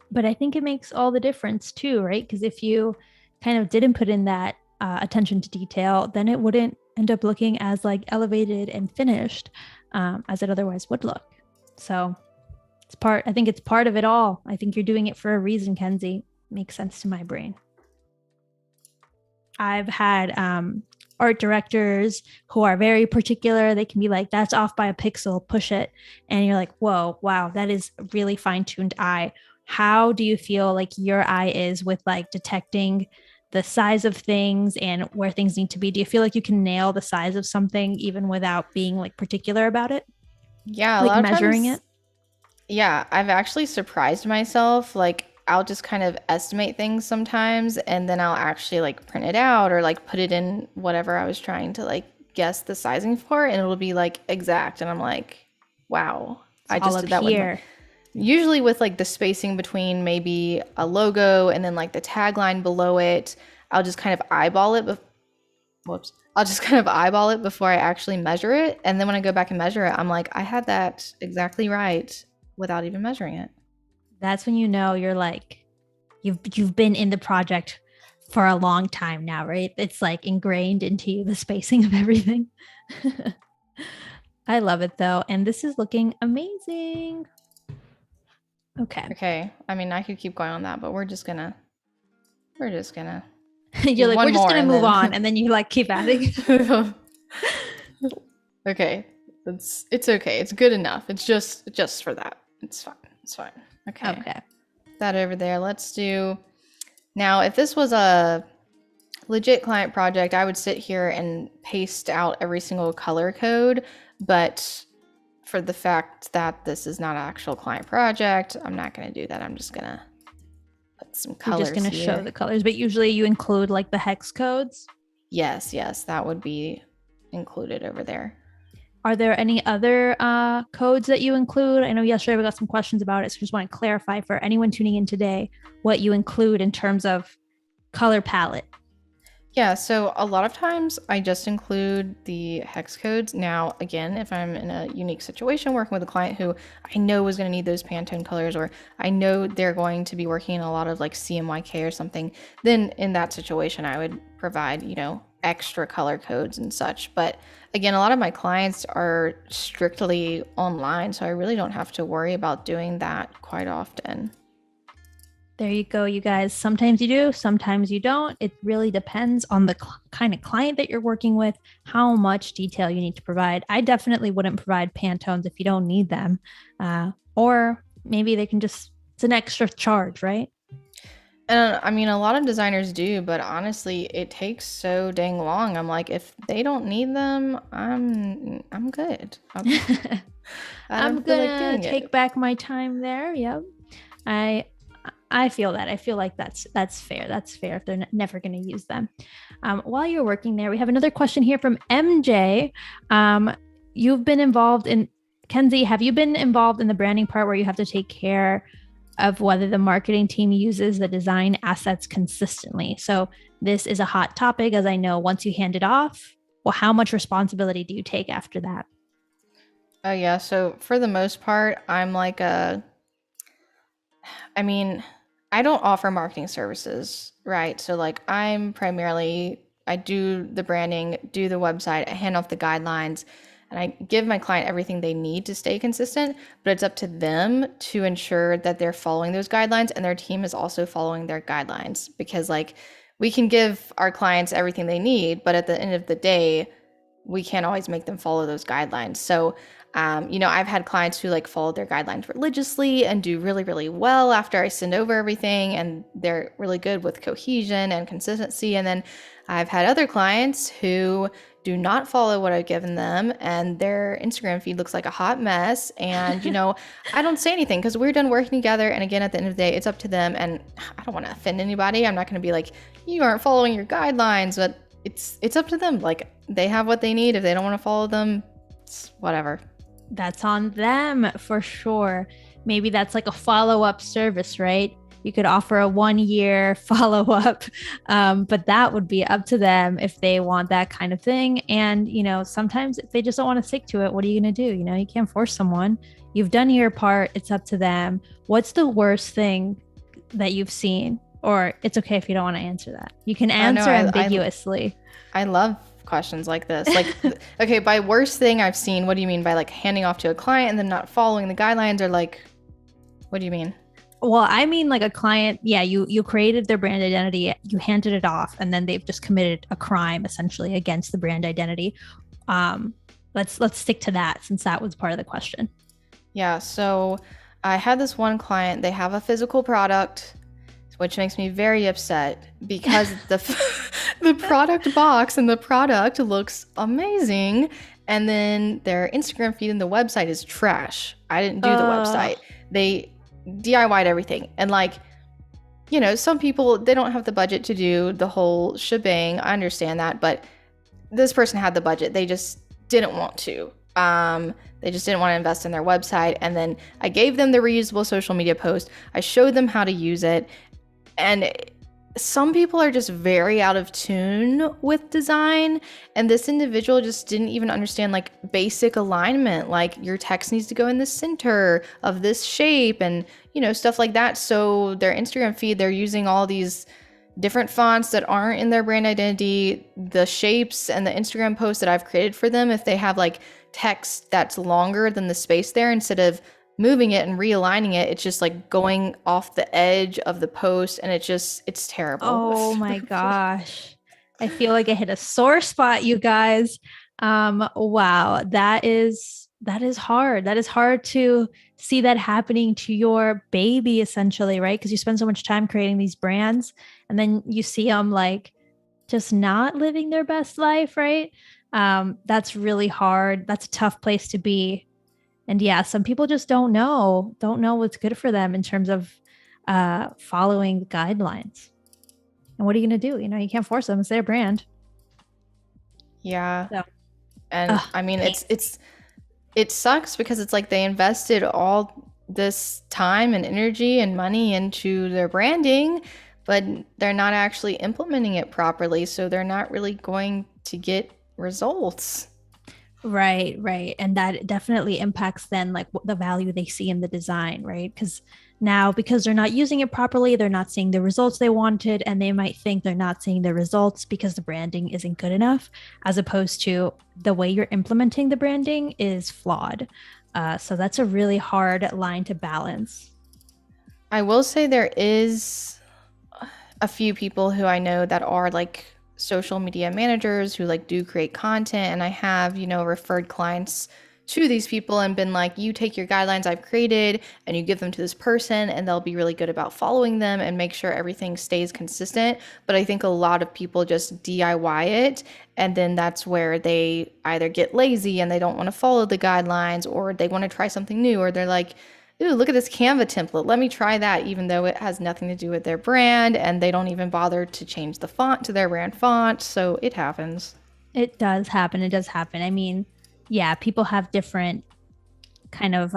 But I think it makes all the difference too, right? Because if you kind of didn't put in that attention to detail, then it wouldn't end up looking as like elevated and finished as it otherwise would look. So I think it's part of it all. I think you're doing it for a reason, Kenzi. Makes sense to my brain. I've had art directors who are very particular. They can be like, that's off by a pixel, push it. And you're like, whoa, wow, that is really fine-tuned eye. How do you feel like your eye is with like detecting the size of things and where things need to be? Do you feel like you can nail the size of something even without being like particular about it? Yeah, a like lot of measuring times, it? yeah, I've actually surprised myself. Like, I'll just kind of estimate things sometimes, and then I'll actually like print it out or like put it in whatever I was trying to like guess the sizing for, and it'll be like exact. And I'm like, wow, It's I all just up did that with my, here. usually with like the spacing between maybe a logo and then like the tagline below it. I'll just kind of eyeball it. Whoops. I'll just kind of eyeball it before I actually measure it. And then when I go back and measure it, I'm like, I had that exactly right without even measuring it. That's when you know you're like you've been in the project for a long time now, right? It's like ingrained into you, the spacing of everything. I love it though. And this is looking amazing. Okay. Okay. I mean, I could keep going on that, but we're just gonna You're do like, one we're just more gonna and move on. then And then you like keep adding. okay. It's okay. It's good enough. It's just for that. It's fine. It's fine. Okay. Okay. That over there. Let's do now if this was a legit client project, I would sit here and paste out every single color code, but for the fact that this is not an actual client project, I'm not going to do that. I'm just going to put some You're colors just gonna show here. the colors, but usually you include like the hex codes. Yes, that would be included over there. Are there any other codes that you include? I know yesterday we got some questions about it, so just want to clarify for anyone tuning in today what you include in terms of color palette. Yeah, so a lot of times I just include the hex codes. Now, again, if I'm in a unique situation working with a client who I know is going to need those Pantone colors, or I know they're going to be working in a lot of like CMYK or something, then in that situation, I would provide, extra color codes and such. But again, a lot of my clients are strictly online, so I really don't have to worry about doing that quite often. There you go, you guys. Sometimes you do, sometimes you don't. It really depends on the kind of client that you're working with, how much detail you need to provide. I definitely wouldn't provide Pantones if you don't need them. Or maybe they can just, it's an extra charge, right? And I mean, a lot of designers do, but honestly, it takes so dang long. I'm like, if they don't need them, I'm good. I I'm don't feel like gonna doing take it. back my time there. Yep. I I feel that. I feel like that's fair. That's fair if they're never going to use them. While you're working there, we have another question here from MJ. You've been involved in Kenzi. Have you been involved in the branding part where you have to take care of whether the marketing team uses the design assets consistently? So this is a hot topic, as I know. Once you hand it off, well, how much responsibility do you take after that? Oh yeah, so for the most part, I mean, I don't offer marketing services, right? So like I do the branding, do the website, I hand off the guidelines, and I give my client everything they need to stay consistent, but it's up to them to ensure that they're following those guidelines and their team is also following their guidelines because like we can give our clients everything they need, but at the end of the day, we can't always make them follow those guidelines. So, I've had clients who like follow their guidelines religiously and do really, really well after I send over everything, and they're really good with cohesion and consistency. And then I've had other clients who do not follow what I've given them, and their Instagram feed looks like a hot mess. And, I don't say anything because we're done working together. And again, at the end of the day, it's up to them. And I don't want to offend anybody. I'm not going to be like, you aren't following your guidelines, but it's up to them. Like they have what they need. If they don't want to follow them, it's whatever. That's on them for sure. Maybe that's like a follow-up service, right? You could offer a 1-year follow-up, but that would be up to them if they want that kind of thing. And sometimes if they just don't want to stick to it, what are you going to do? You can't force someone. You've done your part. It's up to them. What's the worst thing that you've seen? Or it's okay if you don't want to answer that. You can answer ambiguously. I love questions like this. Like, okay, by worst thing I've seen, what do you mean by like handing off to a client and then not following the guidelines, or like, what do you mean? Well, I mean like a client, yeah, you created their brand identity, you handed it off, and then they've just committed a crime essentially against the brand identity. Let's stick to that since that was part of the question. Yeah, so I had this one client, they have a physical product, which makes me very upset because the product box and the product looks amazing, And then their Instagram feed and the website is trash. I didn't do the Uh, website. They DIY'd everything. And like, some people, they don't have the budget to do the whole shebang. I understand that, but this person had the budget. They just didn't want to. They just didn't want to invest in their website. And then I gave them the reusable social media post. I showed them how to use it. And some people are just very out of tune with design. And this individual just didn't even understand like basic alignment. Like your text needs to go in the center of this shape and, stuff like that. So their Instagram feed, they're using all these different fonts that aren't in their brand identity, the shapes and the Instagram posts that I've created for them, if they have like text that's longer than the space there, instead of moving it and realigning it, it's just like going off the edge of the post, and it's terrible. oh my gosh. I feel like I hit a sore spot, you guys. Wow, that is hard. That is hard to see that happening to your baby, essentially, right? Because you spend so much time creating these brands, and then you see them like just not living their best life, right? That's really hard. That's a tough place to be. And yeah, some people just don't know what's good for them in terms of following the guidelines. And what are you going to do? You can't force them. It's their brand. Yeah. So, And I mean, it sucks because it's like they invested all this time and energy and money into their branding, but they're not actually implementing it properly. So they're not really going to get results. right, right. And that definitely impacts then like what the value they see in the design, right? Because they're not using it properly, they're not seeing the results they wanted, and they might think they're not seeing the results because the branding isn't good enough, as opposed to the way you're implementing the branding is flawed. So that's a really hard line to balance. I will say there is a few people who I know that are like social media managers who like do create content, and I have, referred clients to these people and been like, you take your guidelines I've created and you give them to this person, and they'll be really good about following them and make sure everything stays consistent. But I think a lot of people just DIY it, and then that's where they either get lazy and they don't want to follow the guidelines, or they want to try something new, or they're like, ooh, look at this Canva template, let me try that, even though it has nothing to do with their brand, and they don't even bother to change the font to their brand font. So it happens. It does happen. It does happen. I mean, yeah, people have different kind of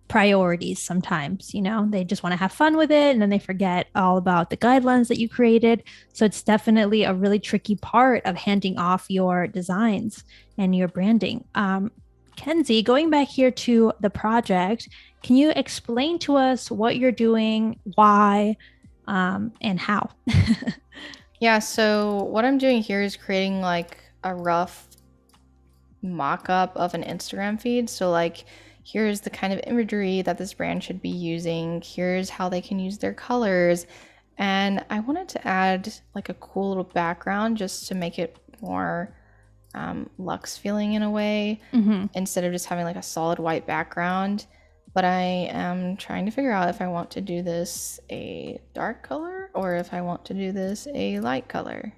priorities sometimes. They just want to have fun with it, and then they forget all about the guidelines that you created. So it's definitely a really tricky part of handing off your designs and your branding. Kenzi, going back here to the project, can you explain to us what you're doing, why, and how? Yeah, so what I'm doing here is creating like a rough mock-up of an Instagram feed. So like, here's the kind of imagery that this brand should be using. Here's how they can use their colors. And I wanted to add like a cool little background just to make it more luxe feeling in a way, instead of just having like a solid white background. But I am trying to figure out if I want to do this a dark color or if I want to do this a light color.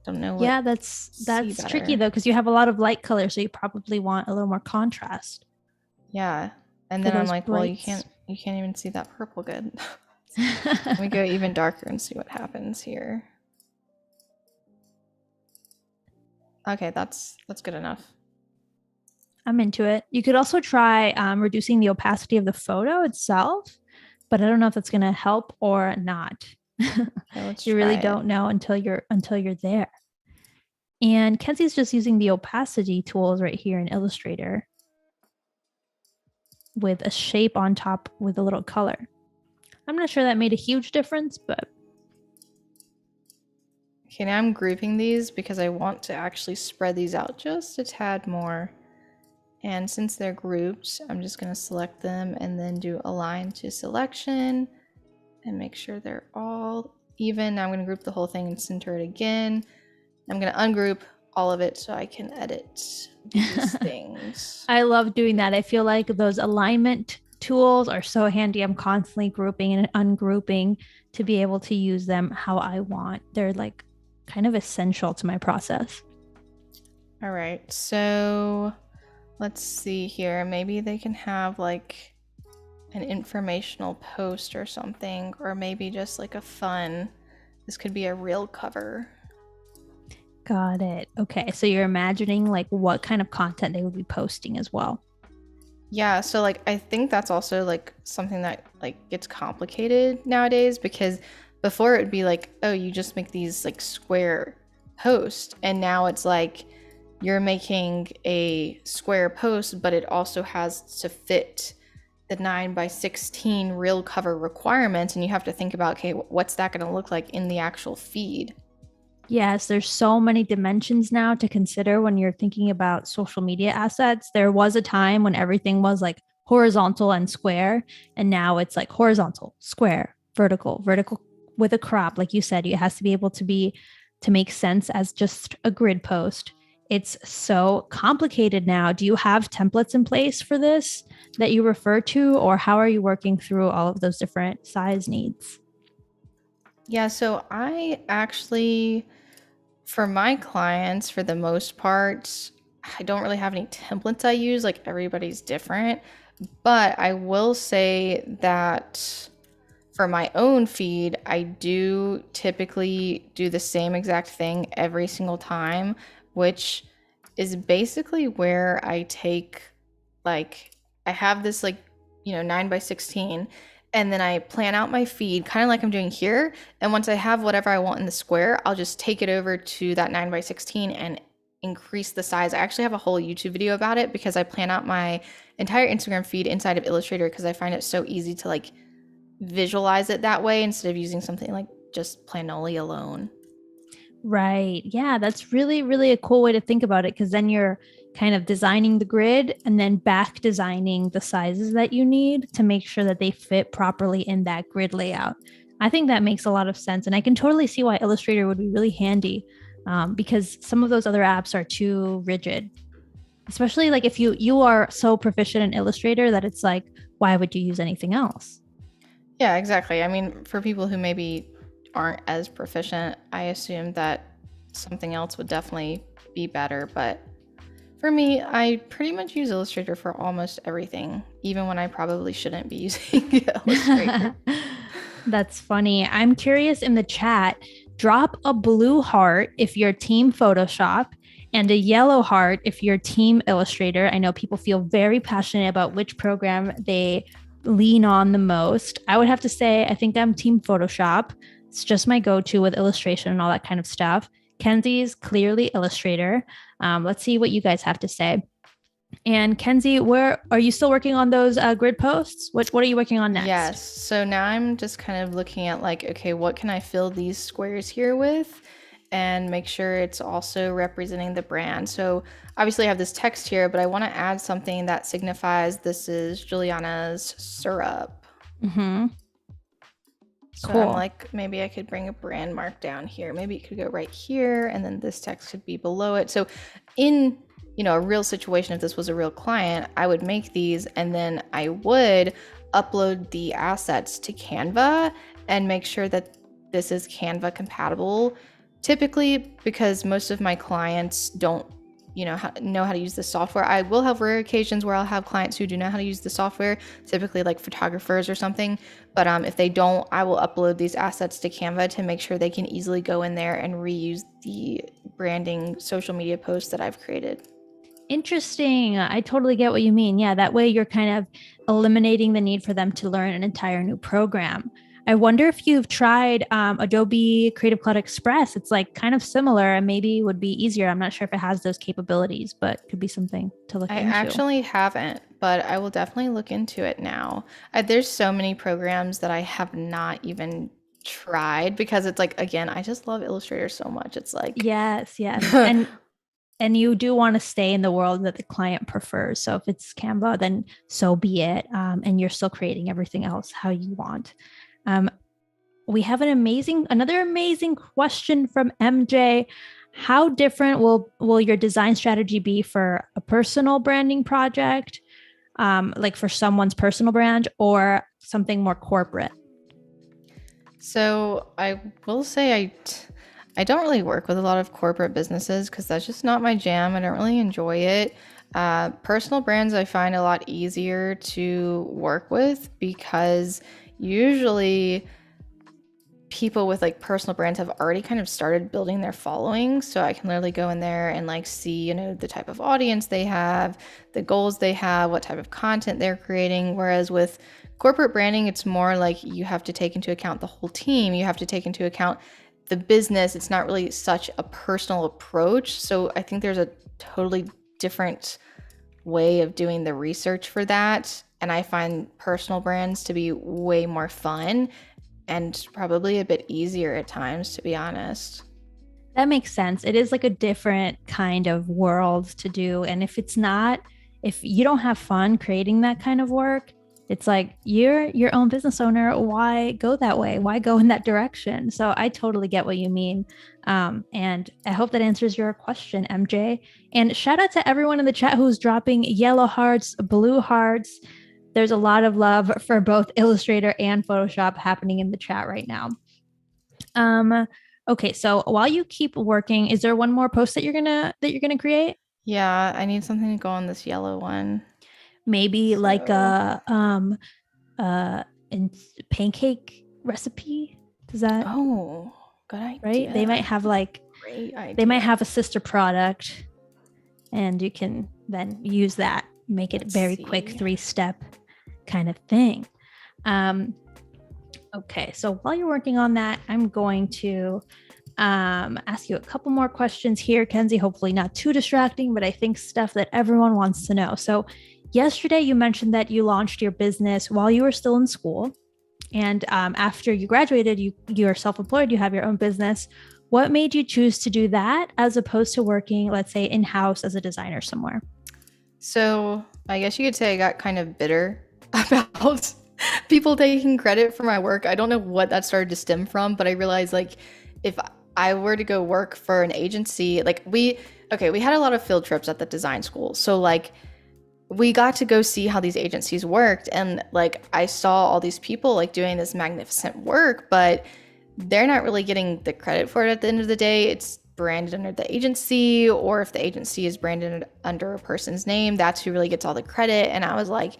Don't know what. Yeah, that's tricky though, because you have a lot of light color, so you probably want a little more contrast. Yeah. And then I'm like, well, you can't even see that purple good. Let me go even darker and see what happens here. Okay, that's good enough. I'm into it. You could also try reducing the opacity of the photo itself, but I don't know if that's going to help or not. Okay, you really don't know until you're there. And Kenzi's just using the opacity tools right here in Illustrator with a shape on top with a little color. I'm not sure that made a huge difference, but. Okay, now I'm grouping these because I want to actually spread these out just a tad more. And since they're grouped, I'm just going to select them and then do align to selection and make sure they're all even. Now I'm going to group the whole thing and center it again. I'm going to ungroup all of it so I can edit these things. I love doing that. I feel like those alignment tools are so handy. I'm constantly grouping and ungrouping to be able to use them how I want. They're like kind of essential to my process. All right. So let's see here. Maybe they can have like an informational post or something, or maybe just like a fun, this could be a real cover. Got it. Okay. So you're imagining like what kind of content they would be posting as well. Yeah, so like I think that's also like something that like gets complicated nowadays because before it would be like, oh, you just make these like square posts, and now it's like you're making a square post, but it also has to fit the 9 by 16 real cover requirements, and you have to think about, okay, what's that going to look like in the actual feed? Yes, there's so many dimensions now to consider when you're thinking about social media assets. There was a time when everything was like horizontal and square, and now it's like horizontal, square, vertical, vertical with a crop. Like you said, it has to be able to make sense as just a grid post. It's so complicated now. Do you have templates in place for this that you refer to, or how are you working through all of those different size needs? Yeah, so I actually, for my clients, for the most part, I don't really have any templates I use. Like everybody's different. But I will say that for my own feed, I do typically do the same exact thing every single time, which is basically where I take like I have this like 9 by 16, and then I plan out my feed kind of like I'm doing here, and once I have whatever I want in the square, I'll just take it over to that 9 by 16 and increase the size. I actually have a whole YouTube video about it because I plan out my entire Instagram feed inside of Illustrator because I find it so easy to like visualize it that way instead of using something like just Planoly alone. Right. Yeah, that's really, really a cool way to think about it because then you're kind of designing the grid and then back designing the sizes that you need to make sure that they fit properly in that grid layout. I think that makes a lot of sense. And I can totally see why Illustrator would be really handy because some of those other apps are too rigid, especially like if you are so proficient in Illustrator that it's like, why would you use anything else? Yeah, exactly. I mean, for people who maybe aren't as proficient, I assume that something else would definitely be better. But for me, I pretty much use Illustrator for almost everything, even when I probably shouldn't be using Illustrator. That's funny. I'm curious in the chat, drop a blue heart if you're team Photoshop and a yellow heart if you're team Illustrator. I know people feel very passionate about which program they lean on the most. I would have to say, I think I'm team Photoshop. It's just my go to with illustration and all that kind of stuff. Kenzi's clearly Illustrator. Let's see what you guys have to say. And Kenzi, where are you still working on those grid posts? What are you working on next? Yes. So now I'm just kind of looking at like, okay, what can I fill these squares here with and make sure it's also representing the brand. So obviously I have this text here, but I want to add something that signifies this is Juliana's syrup. Mm-hmm. So I'm Cool. like, maybe I could bring a brand mark down here. Maybe it could go right here, and then this text could be below it. So in a real situation, if this was a real client, I would make these and then I would upload the assets to Canva and make sure that this is Canva compatible. Typically, because most of my clients don't know how to use the software. I will have rare occasions where I'll have clients who do know how to use the software, typically like photographers or something. But if they don't, I will upload these assets to Canva to make sure they can easily go in there and reuse the branding social media posts that I've created. Interesting. I totally get what you mean. Yeah, that way you're kind of eliminating the need for them to learn an entire new program. I wonder if you've tried Adobe Creative Cloud Express. It's like kind of similar and maybe would be easier. I'm not sure if it has those capabilities, but could be something to look I into. actually haven't, but I will definitely look into it now. There's so many programs that I have not even tried because it's like, again, I just love Illustrator so much. It's like, Yes, yes. And you do want to stay in the world that the client prefers. So if it's Canva, then so be it. And you're still creating everything else how you want. Um, we have another amazing question from MJ. How different will your design strategy be for a personal branding project, like for someone's personal brand, or something more corporate? so I will say I don't really work with a lot of corporate businesses because that's just not my jam. I don't really enjoy it. Personal brands I find a lot easier to work with because usually people with like personal brands have already kind of started building their following. So I can literally go in there and like see, the type of audience they have, the goals they have, what type of content they're creating. Whereas with corporate branding, it's more like you have to take into account the whole team. You have to take into account the business. It's not really such a personal approach. So I think there's a totally different way of doing the research for that. And I find personal brands to be way more fun and probably a bit easier at times, to be honest. That makes sense. It is like a different kind of world to do. And if you don't have fun creating that kind of work, it's like you're your own business owner. Why go that way? Why go in that direction? So I totally get what you mean. And I hope that answers your question, MJ. And shout out to everyone in the chat who's dropping yellow hearts, blue hearts. There's a lot of love for both Illustrator and Photoshop happening in the chat right now. Okay, so while you keep working, is there one more post that you're gonna create? Yeah, I need something to go on this yellow one. Maybe like a pancake recipe. Does that? Oh, good idea. Right? They might have great idea. They might have a sister product, and you can then use that, make it very quick 3-step kind of thing. Okay, so while you're working on that, I'm going to ask you a couple more questions here, Kenzi. Hopefully not too distracting, but I think stuff that everyone wants to know. So yesterday you mentioned that you launched your business while you were still in school. And after you graduated, you're self-employed, you have your own business. What made you choose to do that as opposed to working, let's say, in-house as a designer somewhere? So I guess you could say I got kind of bitter about people taking credit for my work. I don't know what that started to stem from, but I realized like if I were to go work for an agency, like we had a lot of field trips at the design school. So like we got to go see how these agencies worked, and like I saw all these people like doing this magnificent work, but they're not really getting the credit for it at the end of the day. It's branded under the agency, or if the agency is branded under a person's name, that's who really gets all the credit. And I was like,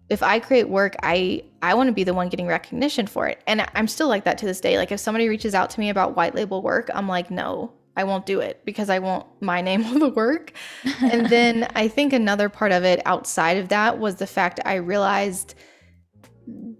if I create work, I want to be the one getting recognition for it. And I'm still like that to this day. Like if somebody reaches out to me about white label work, I'm like, no, I won't do it because I want my name on the work. And then I think another part of it outside of that was the fact I realized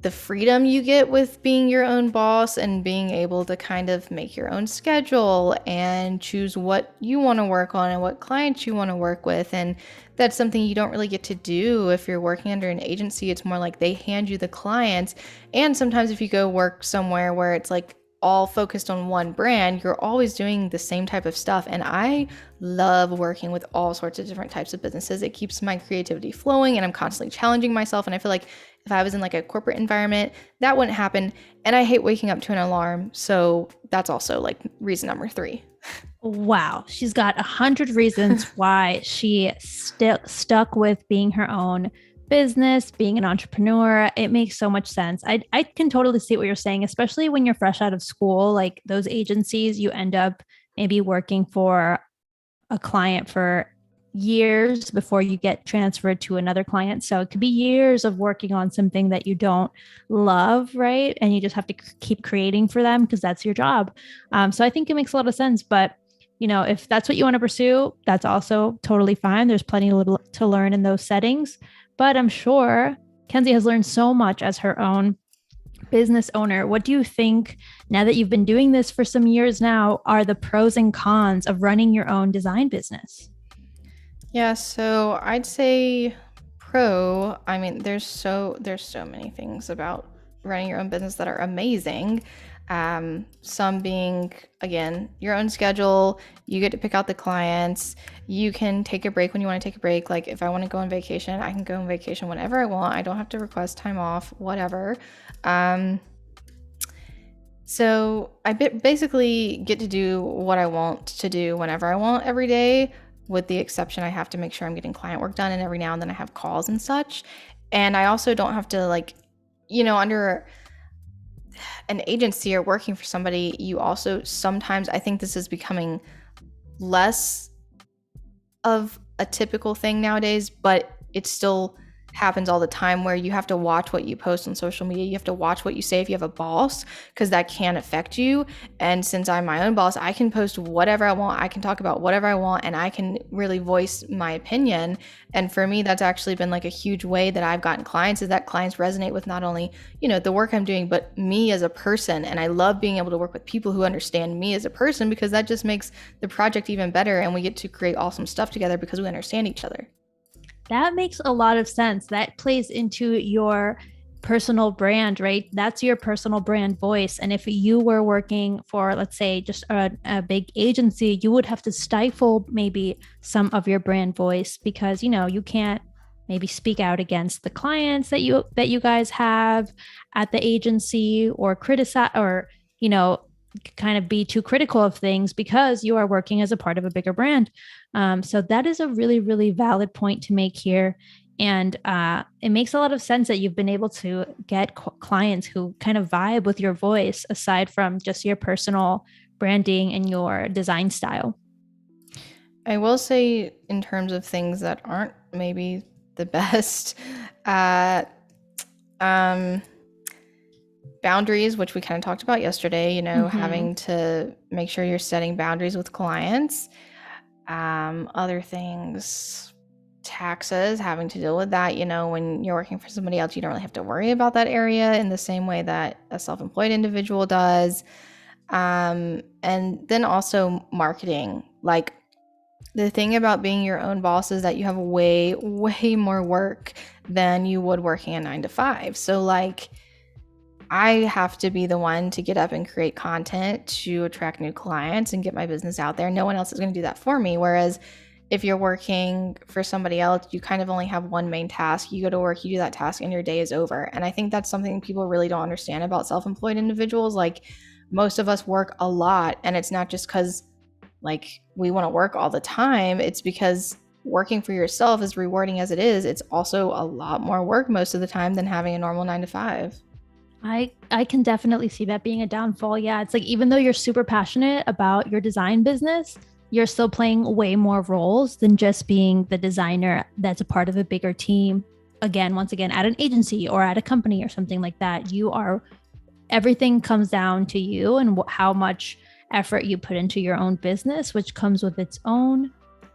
the freedom you get with being your own boss and being able to kind of make your own schedule and choose what you want to work on and what clients you want to work with. And that's something you don't really get to do if you're working under an agency. It's more like they hand you the clients. And sometimes if you go work somewhere where it's like all focused on one brand, you're always doing the same type of stuff. And I love working with all sorts of different types of businesses. It keeps my creativity flowing and I'm constantly challenging myself. And I feel like if I was in like a corporate environment, that wouldn't happen. And I hate waking up to an alarm. So that's also like reason number 3. Wow. She's got 100 reasons why she stuck with being her own business, being an entrepreneur. It makes so much sense. I can totally see what you're saying, especially when you're fresh out of school. Like those agencies, you end up maybe working for a client for years before you get transferred to another client. So it could be years of working on something that you don't love, right? And you just have to keep creating for them because that's your job. So I think it makes a lot of sense. But if that's what you want to pursue, that's also totally fine. There's plenty to learn in those settings. But I'm sure Kenzi has learned so much as her own business owner. What do you think, now that you've been doing this for some years now, are the pros and cons of running your own design business? Yeah, so I'd say pro. I mean, there's so many things about running your own business that are amazing. Some being, again, your own schedule. You get to pick out the clients. You can take a break when you want to take a break. Like if I want to go on vacation, I can go on vacation whenever I want. I don't have to request time off, whatever. So I basically get to do what I want to do whenever I want every day, with the exception I have to make sure I'm getting client work done, and every now and then I have calls and such. And I also don't have to under an agency or working for somebody, you also sometimes, I think this is becoming less of a typical thing nowadays, but it still happens all the time where you have to watch what you post on social media. You have to watch what you say if you have a boss, because that can affect you. And since I'm my own boss, I can post whatever I want. I can talk about whatever I want, and I can really voice my opinion. And for me, that's actually been like a huge way that I've gotten clients, is that clients resonate with not only, the work I'm doing, but me as a person. And I love being able to work with people who understand me as a person, because that just makes the project even better. And we get to create awesome stuff together because we understand each other. That makes a lot of sense. That plays into your personal brand, right? That's your personal brand voice. And if you were working for, let's say, just a big agency, you would have to stifle maybe some of your brand voice because, you can't maybe speak out against the clients that you guys have at the agency, or criticize, or, kind of be too critical of things because you are working as a part of a bigger brand. So that is a really, really valid point to make here. And it makes a lot of sense that you've been able to get clients who kind of vibe with your voice, aside from just your personal branding and your design style. I will say, in terms of things that aren't maybe the best, boundaries, which we kind of talked about yesterday, having to make sure you're setting boundaries with clients. Other things, taxes, having to deal with that. When you're working for somebody else, you don't really have to worry about that area in the same way that a self-employed individual does. And then also marketing. Like, the thing about being your own boss is that you have way, way more work than you would working a 9 to 5. So like, I have to be the one to get up and create content to attract new clients and get my business out there. No one else is going to do that for me. Whereas if you're working for somebody else, you kind of only have one main task. You go to work, you do that task, and your day is over. And I think that's something people really don't understand about self-employed individuals. Like, most of us work a lot, and it's not just because like we want to work all the time. It's because working for yourself, as rewarding as it is, it's also a lot more work most of the time than having a normal 9 to 5. I can definitely see that being a downfall. Yeah, it's like, even though you're super passionate about your design business, you're still playing way more roles than just being the designer that's a part of a bigger team. Once again, at an agency or at a company or something like that, everything comes down to you and how much effort you put into your own business, which comes with its own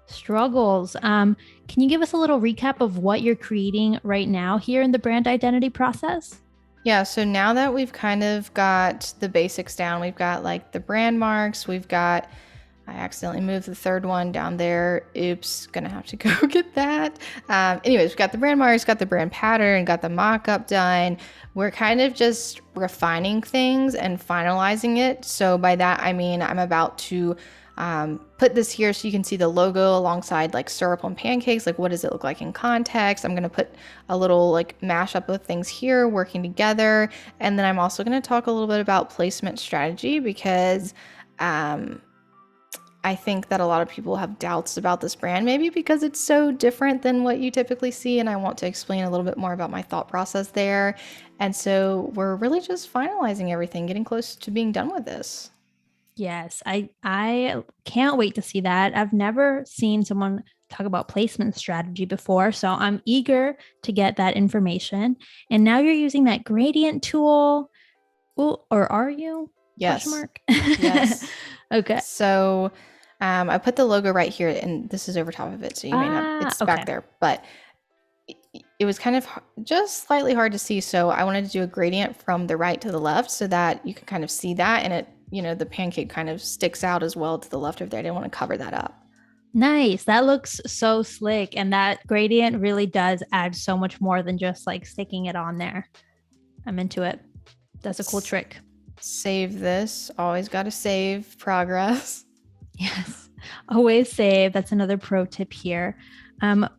struggles. Can you give us a little recap of what you're creating right now here in the brand identity process? Yeah, so now that we've kind of got the basics down, we've got like the brand marks, I accidentally moved the third one down there. Oops, gonna have to go get that. Anyways, we've got the brand marks, got the brand pattern, got the mock-up done. We're kind of just refining things and finalizing it. So by that, I mean, I'm about to put this here so you can see the logo alongside like syrup on pancakes. Like, what does it look like in context? I'm going to put a little like mashup of things here working together. And then I'm also going to talk a little bit about placement strategy, because I think that a lot of people have doubts about this brand, maybe because it's so different than what you typically see. And I want to explain a little bit more about my thought process there. And so we're really just finalizing everything, getting close to being done with this. Yes, I can't wait to see that. I've never seen someone talk about placement strategy before, so I'm eager to get that information. And now you're using that gradient tool. Ooh, or are you? Yes. Question mark. Yes. Okay. So I put the logo right here, and this is over top of it, so you may not, it's back there, but it was kind of just slightly hard to see. So I wanted to do a gradient from the right to the left so that you can kind of see that, and it, the pancake kind of sticks out as well to the left of there. I didn't want to cover that up. Nice. That looks so slick. And that gradient really does add so much more than just like sticking it on there. I'm into it. That's a cool trick. Save this. Always got to save progress. Yes. Always save. That's another pro tip here.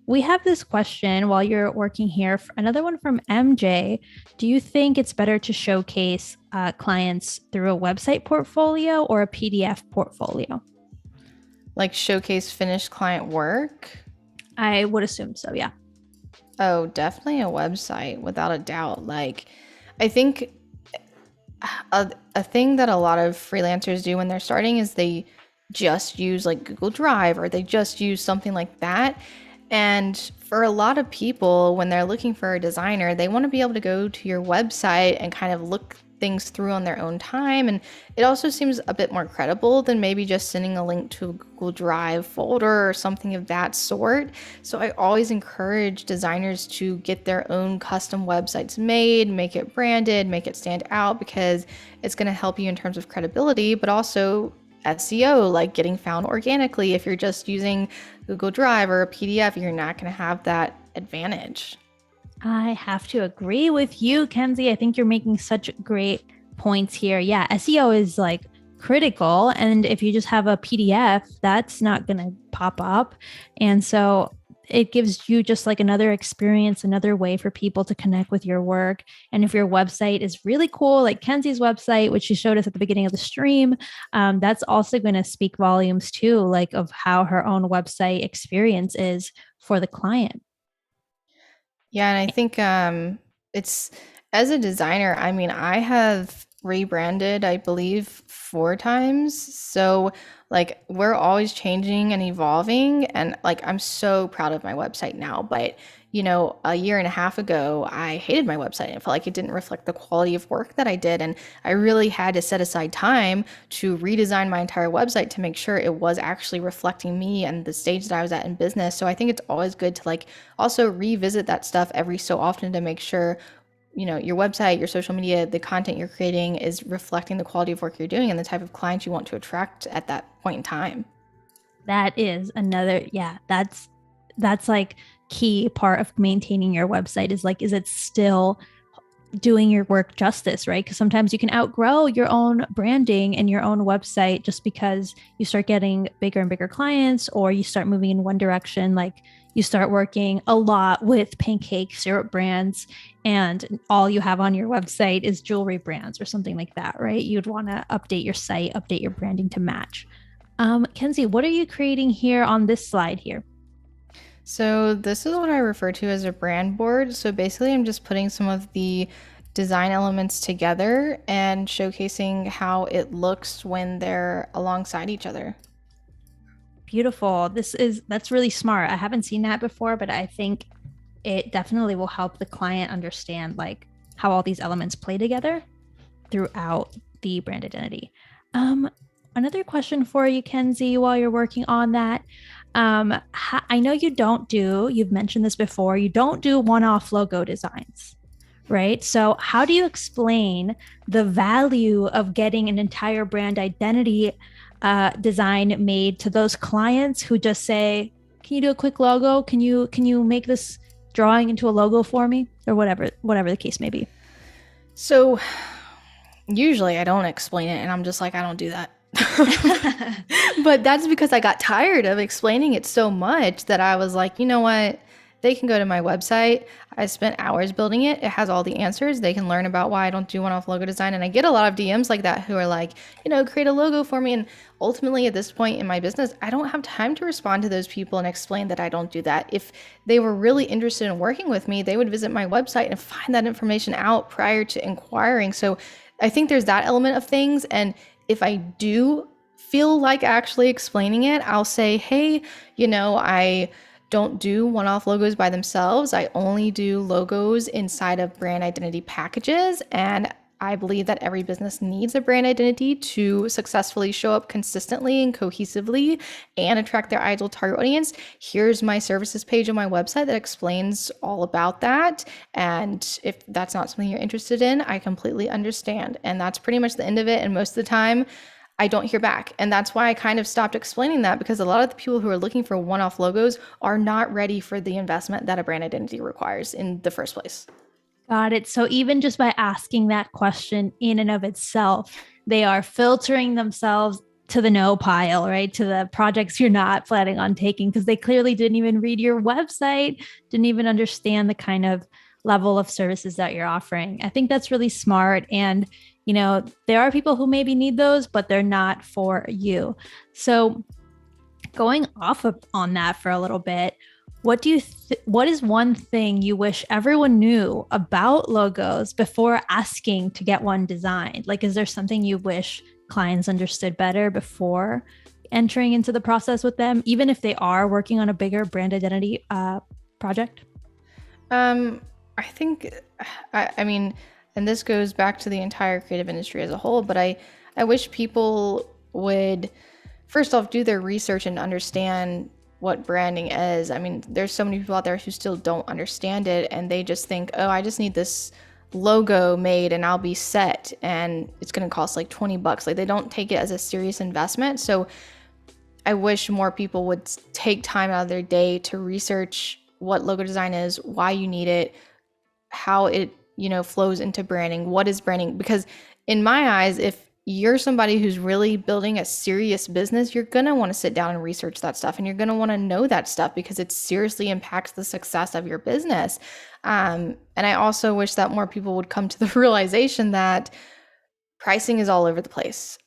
We have this question while you're working here. Another one from MJ. Do you think it's better to showcase clients through a website portfolio or a PDF portfolio? Like showcase finished client work? I would assume so, yeah. Oh, definitely a website, without a doubt. Like, I think A thing that a lot of freelancers do when they're starting is they just use like Google Drive or they just use something like that. And for a lot of people, when they're looking for a designer, they want to be able to go to your website and kind of look things through on their own time. And it also seems a bit more credible than maybe just sending a link to a Google Drive folder or something of that sort. So I always encourage designers to get their own custom websites made, make it branded, make it stand out, because it's going to help you in terms of credibility, but also SEO, like getting found organically. If you're just using Google Drive or a PDF, you're not going to have that advantage. I have to agree with you, Kenzi. I think you're making such great points here. Yeah, SEO is like critical. And if you just have a PDF, that's not going to pop up. And so it gives you just like another experience, another way for people to connect with your work. And if your website is really cool, like Kenzi's website, which she showed us at the beginning of the stream, that's also going to speak volumes too, like of how her own website experience is for the client. Yeah, and I think it's as a designer, I mean, I have rebranded, I believe, 4 times. So like we're always changing and evolving, and like I'm so proud of my website now. But a year and a half ago, I hated my website. I felt like it didn't reflect the quality of work that I did, and I really had to set aside time to redesign my entire website to make sure it was actually reflecting me and the stage that I was at in business. So I think it's always good to like also revisit that stuff every so often to make sure your website, your social media, the content you're creating is reflecting the quality of work you're doing and the type of clients you want to attract at that point in time. That is another, yeah, that's like key part of maintaining your website is like, is it still doing your work justice, right? Because sometimes you can outgrow your own branding and your own website just because you start getting bigger and bigger clients, or you start moving in one direction. Like you start working a lot with pancake syrup brands and all you have on your website is jewelry brands or something like that, right? You'd want to update your site, update your branding to match. Kenzi, what are you creating here on this slide here? So this is what I refer to as a brand board. So basically I'm just putting some of the design elements together and showcasing how it looks when they're alongside each other. Beautiful. That's really smart. I haven't seen that before, but I think it definitely will help the client understand like how all these elements play together throughout the brand identity. Another question for you, Kenzi, while you're working on that. I know you've mentioned this before, you don't do one-off logo designs, right? So how do you explain the value of getting an entire brand identity design made to those clients who just say, can you do a quick logo? Can you make this drawing into a logo for me? Or whatever the case may be. So usually I don't explain it and I'm just like, I don't do that. But that's because I got tired of explaining it so much that I was like, you know what? They can go to my website. I spent hours building it. It has all the answers. They can learn about why I don't do one-off logo design. And I get a lot of DMs like that who are like, create a logo for me. And ultimately at this point in my business, I don't have time to respond to those people and explain that I don't do that. If they were really interested in working with me, they would visit my website and find that information out prior to inquiring. So I think there's that element of things. And if I do feel like actually explaining it, I'll say, hey, I don't do one-off logos by themselves. I only do logos inside of brand identity packages. And I believe that every business needs a brand identity to successfully show up consistently and cohesively and attract their ideal target audience. Here's my services page on my website that explains all about that. And if that's not something you're interested in, I completely understand. And that's pretty much the end of it. And most of the time, I don't hear back. And that's why I kind of stopped explaining that, because a lot of the people who are looking for one-off logos are not ready for the investment that a brand identity requires in the first place. Got it. So even just by asking that question in and of itself, they are filtering themselves to the no pile, right? To the projects you're not planning on taking, because they clearly didn't even read your website, didn't even understand the kind of level of services that you're offering. I think that's really smart. And there are people who maybe need those, but they're not for you. So going on that for a little bit, what is one thing you wish everyone knew about logos before asking to get one designed? Like, is there something you wish clients understood better before entering into the process with them, even if they are working on a bigger brand identity project? I think, I mean, and this goes back to the entire creative industry as a whole, but I wish people would first off do their research and understand what branding is. I mean, there's so many people out there who still don't understand it, and they just think, oh, I just need this logo made and I'll be set, and it's going to cost like 20 bucks. Like, they don't take it as a serious investment. So I wish more people would take time out of their day to research what logo design is, why you need it, how it, flows into branding. What is branding? Because in my eyes, if you're somebody who's really building a serious business, you're going to want to sit down and research that stuff, and you're going to want to know that stuff because it seriously impacts the success of your business. And I also wish that more people would come to the realization that pricing is all over the place.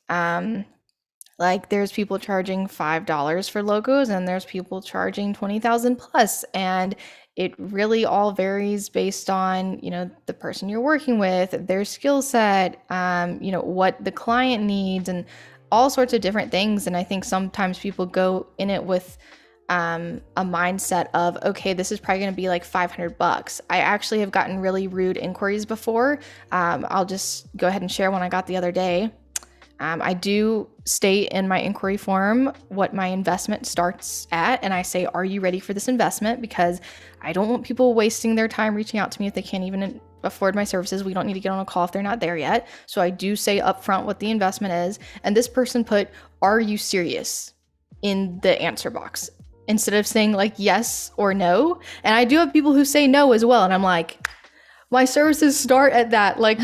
Like, there's people charging $5 for logos, and there's people charging 20,000 plus, and it really all varies based on, the person you're working with, their skill set, what the client needs, and all sorts of different things. And I think sometimes people go in it with a mindset of, okay, this is probably going to be like 500 bucks. I actually have gotten really rude inquiries before. I'll just go ahead and share one I got the other day. I do state in my inquiry form what my investment starts at, and I say, are you ready for this investment? Because I don't want people wasting their time reaching out to me if they can't even afford my services. We don't need to get on a call if they're not there yet. So I do say upfront what the investment is. And this person put, are you serious, in the answer box, instead of saying like yes or no. And I do have people who say no as well. And I'm like, my services start at that. Like,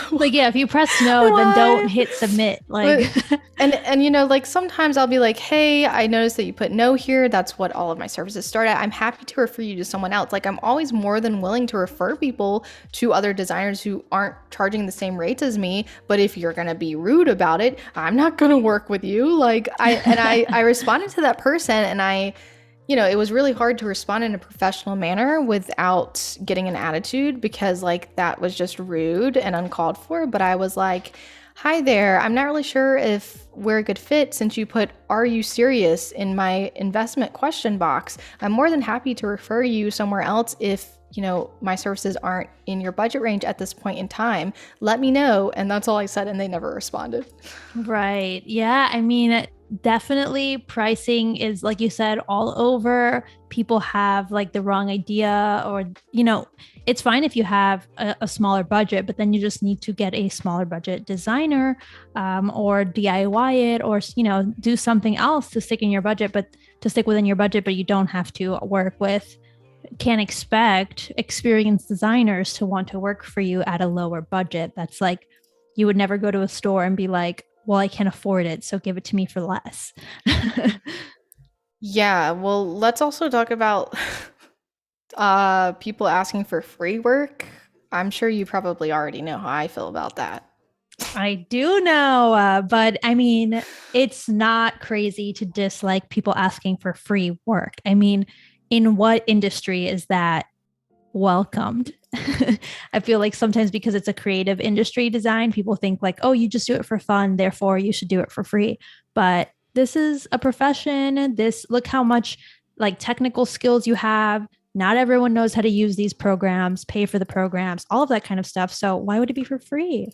like, yeah, if you press no, then don't hit submit. Like, and like sometimes I'll be like, hey, I noticed that you put no here. That's what all of my services start at. I'm happy to refer you to someone else. Like, I'm always more than willing to refer people to other designers who aren't charging the same rates as me. But if you're going to be rude about it, I'm not going to work with you. Like, I responded to that person, and it was really hard to respond in a professional manner without getting an attitude, because like that was just rude and uncalled for. But I was like, hi there, I'm not really sure if we're a good fit since you put, are you serious, in my investment question box. I'm more than happy to refer you somewhere else if my services aren't in your budget range at this point in time. Let me know. And that's all I said, and they never responded. Right. Yeah. I mean, definitely pricing is, like you said, all over. People have like the wrong idea, or, it's fine if you have a smaller budget, but then you just need to get a smaller budget designer, or DIY it, or, do something else to stick in your budget, but to stick within your budget, but you don't have to work with, can't expect experienced designers to want to work for you at a lower budget. That's like, you would never go to a store and be like, well, I can't afford it, so give it to me for less. Yeah, well, let's also talk about people asking for free work. I'm sure you probably already know how I feel about that. I do know, but I mean, it's not crazy to dislike people asking for free work. I mean, in what industry is that welcomed? I feel like sometimes because it's a creative industry, design, people think like, oh, you just do it for fun, therefore you should do it for free. But this is a profession. Look how much like technical skills you have. Not everyone knows how to use these programs, pay for the programs, all of that kind of stuff. So why would it be for free?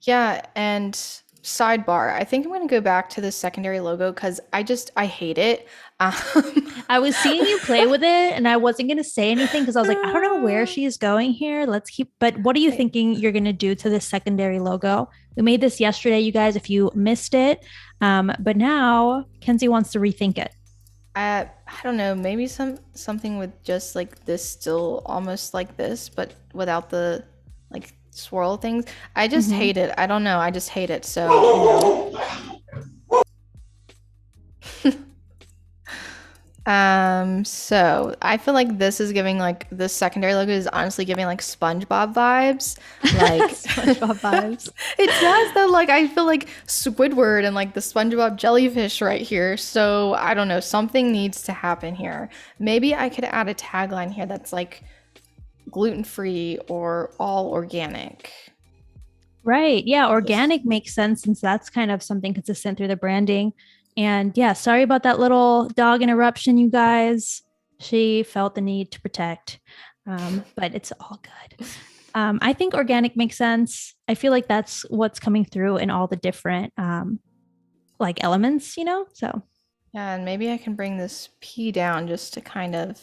Yeah, and sidebar, I think I'm going to go back to the secondary logo because I hate it. I was seeing you play with it, and I wasn't going to say anything because I was like, I don't know where she's going here. But what are you thinking you're going to do to this secondary logo? We made this yesterday, you guys, if you missed it. But now Kenzi wants to rethink it. I don't know, maybe something with just like this, still almost like this, but without the like swirl things. I just hate it. I don't know. I just hate it. So, So I feel like this is giving like this secondary logo is honestly giving like SpongeBob vibes. Like SpongeBob vibes. it does though. Like I feel like Squidward and like the SpongeBob jellyfish right here. So I don't know, something needs to happen here. Maybe I could add a tagline here that's like gluten-free or all organic. Right. Yeah. Organic makes sense since that's kind of something consistent through the branding. And yeah, sorry about that little dog interruption, you guys. She felt the need to protect, but it's all good. I think organic makes sense. I feel like that's what's coming through in all the different like elements, So Yeah, and maybe I can bring this P down just to kind of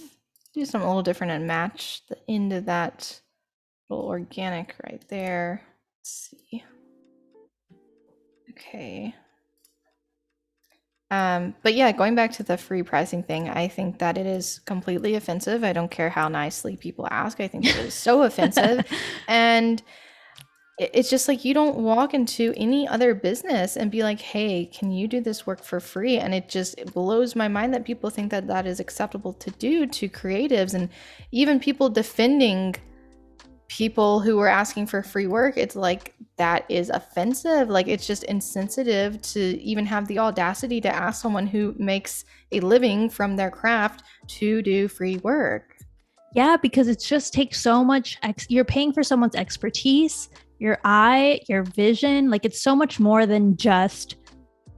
do something a little different and match the end of that little organic right there. Let's see. Okay. But yeah, going back to the free pricing thing, I think that it is completely offensive. I don't care how nicely people ask. I think it is so offensive. And it's just like you don't walk into any other business and be like, hey, can you do this work for free? And it blows my mind that people think that that is acceptable to do to creatives, and even people defending people who were asking for free work. It's like that is offensive. Like it's just insensitive to even have the audacity to ask someone who makes a living from their craft to do free work. Yeah, because it just takes so much. You're paying for someone's expertise, your eye, your vision. Like it's so much more than just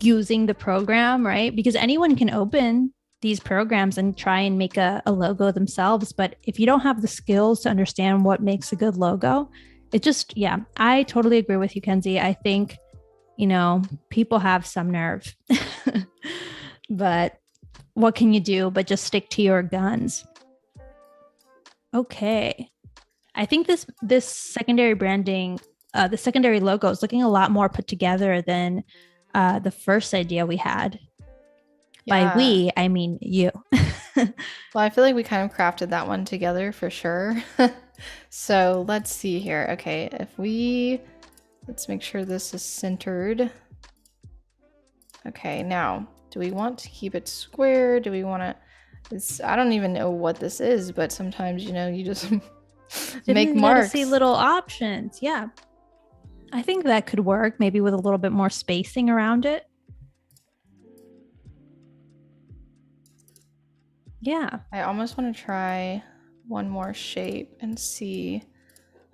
using the program, right? Because anyone can open these programs and try and make a logo themselves. But if you don't have the skills to understand what makes a good logo, it just, yeah, I totally agree with you, Kenzi. I think, people have some nerve, but what can you do but just stick to your guns? Okay. I think this secondary branding, the secondary logo is looking a lot more put together than the first idea we had. Yeah. By we, I mean you. Well, I feel like we kind of crafted that one together for sure. So let's see here. Okay, let's make sure this is centered. Okay, now, do we want to keep it square? Do we want to, I don't even know what this is, but sometimes, you just make marks. See little options. Yeah. I think that could work, maybe with a little bit more spacing around it. Yeah. I almost want to try one more shape and see,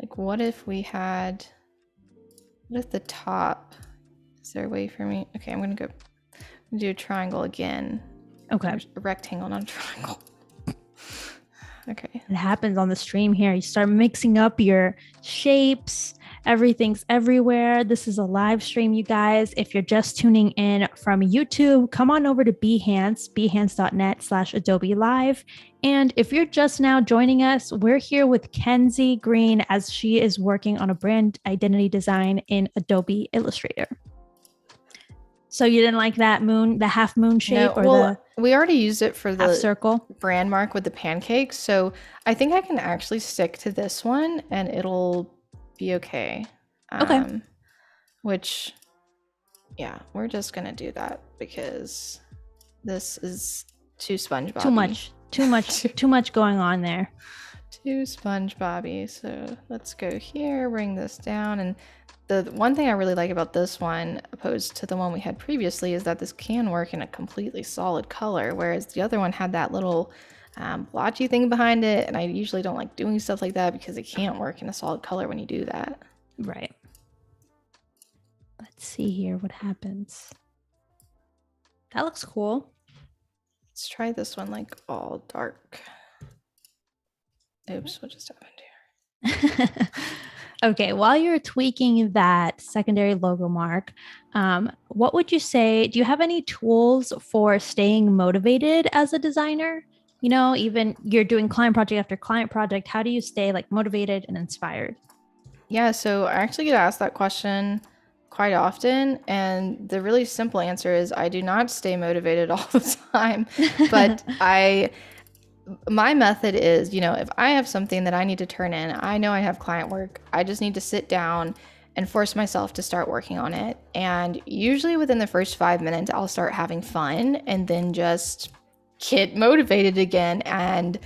like, what if the top, is there a way for me? Okay, I'm going to do a triangle again. Okay. A rectangle, not a triangle. Okay. It happens on the stream here. You start mixing up your shapes. Everything's everywhere. This is a live stream, you guys. If you're just tuning in from YouTube, come on over to behance.net/Adobe Live. And if you're just now joining us, we're here with Kenzi Green as she is working on a brand identity design in Adobe Illustrator. So you didn't like that the half moon shape? No, we already used it for the circle brand mark with the pancakes. So I think I can actually stick to this one and it'll be okay. Okay. Which, yeah, we're just gonna do that because this is too SpongeBob. Too much going on there. Too SpongeBob-y. So let's go here, bring this down. And the one thing I really like about this one, opposed to the one we had previously, is that this can work in a completely solid color, whereas the other one had that little blotchy thing behind it, and I usually don't like doing stuff like that because it can't work in a solid color when you do that. Right. Let's see here what happens. That looks cool. Let's try this one like all dark. Oops, what just happened here? Okay, while you're tweaking that secondary logo mark, what would you say, do you have any tools for staying motivated as a designer? Even you're doing client project after client project, how do you stay like motivated and inspired? Yeah, so I actually get asked that question quite often, and the really simple answer is I do not stay motivated all the time, but my method is, if I have something that I need to turn in, I know I have client work, I just need to sit down and force myself to start working on it. And usually within the first 5 minutes, I'll start having fun and then just get motivated again. And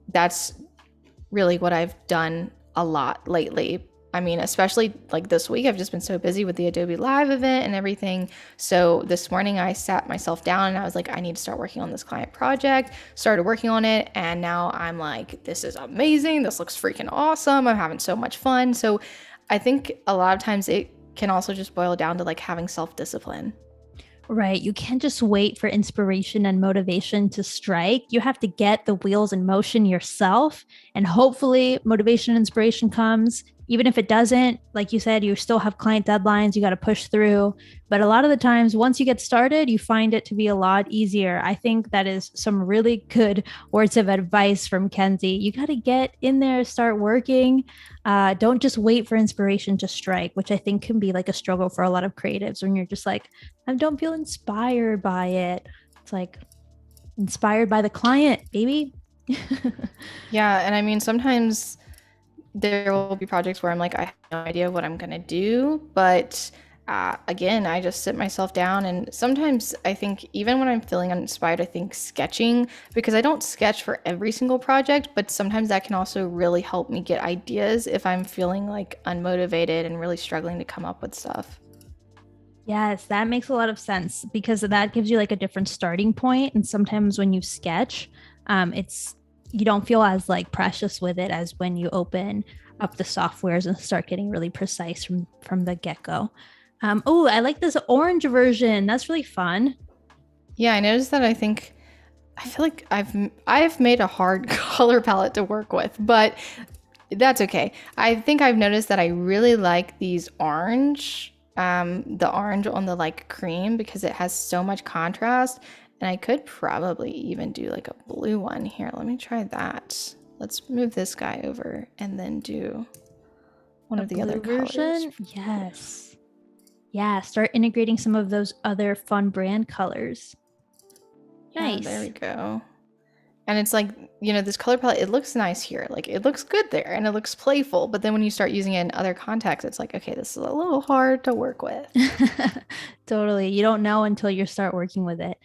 that's really what I've done a lot lately. I mean, especially like this week, I've just been so busy with the Adobe Live event and everything. So this morning I sat myself down and I was like, I need to start working on this client project, started working on it. And now I'm like, this is amazing. This looks freaking awesome. I'm having so much fun. So I think a lot of times it can also just boil down to like having self-discipline. Right. You can't just wait for inspiration and motivation to strike. You have to get the wheels in motion yourself. And hopefully, motivation and inspiration comes. Even if it doesn't, like you said, you still have client deadlines you got to push through. But a lot of the times, once you get started, you find it to be a lot easier. I think that is some really good words of advice from Kenzi. You got to get in there, start working. Don't just wait for inspiration to strike, which I think can be like a struggle for a lot of creatives when you're just like, I don't feel inspired by it. It's like inspired by the client, baby. Yeah. And I mean, sometimes there will be projects where I'm like, I have no idea what I'm going to do. But again, I just sit myself down. And sometimes I think even when I'm feeling uninspired, I think sketching, because I don't sketch for every single project, but sometimes that can also really help me get ideas if I'm feeling like unmotivated and really struggling to come up with stuff. Yes, that makes a lot of sense because that gives you like a different starting point. And sometimes when you sketch, it's you don't feel as like precious with it as when you open up the softwares and start getting really precise from the get-go. Oh, I like this orange version. That's really fun. Yeah, I noticed that. I feel like I've made a hard color palette to work with, but that's okay. I think I've noticed that I really like these orange, the orange on the like cream because it has so much contrast. And I could probably even do like a blue one here. Let me try that. Let's move this guy over and then do one of the other version. colors. Yes. Yeah, start integrating some of those other fun brand colors. Nice. Yeah, there we go. And it's like, this color palette, it looks nice here. Like it looks good there and it looks playful. But then when you start using it in other contexts, it's like, okay, this is a little hard to work with. Totally. You don't know until you start working with it.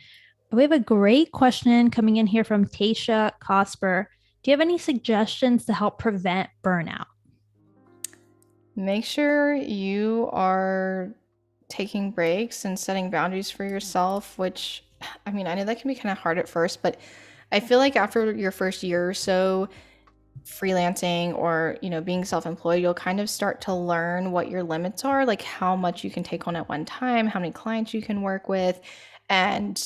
We have a great question coming in here from Tasha Cosper. Do you have any suggestions to help prevent burnout? Make sure you are taking breaks and setting boundaries for yourself, which, I mean, I know that can be kind of hard at first, but I feel like after your first year or so freelancing or, being self-employed, you'll kind of start to learn what your limits are, like how much you can take on at one time, how many clients you can work with. And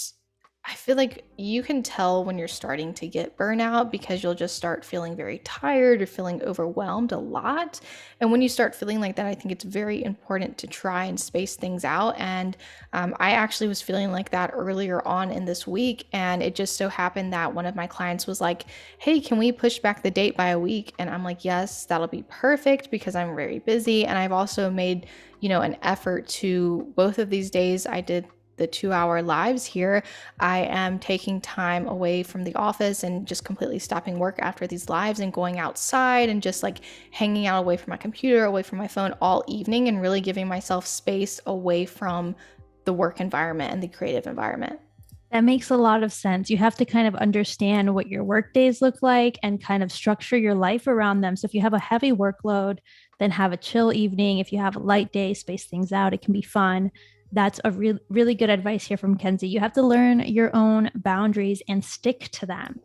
I feel like you can tell when you're starting to get burnout because you'll just start feeling very tired or feeling overwhelmed a lot. And when you start feeling like that, I think it's very important to try and space things out. And I actually was feeling like that earlier on in this week. And it just so happened that one of my clients was like, hey, can we push back the date by a week? And I'm like, yes, that'll be perfect because I'm very busy. And I've also made, an effort to both of these days I did the 2-hour lives here, I am taking time away from the office and just completely stopping work after these lives and going outside and just like hanging out away from my computer, away from my phone all evening and really giving myself space away from the work environment and the creative environment. That makes a lot of sense. You have to kind of understand what your work days look like and kind of structure your life around them. So if you have a heavy workload, then have a chill evening. If you have a light day, space things out. It can be fun. That's a really good advice here from Kenzi. You have to learn your own boundaries and stick to them.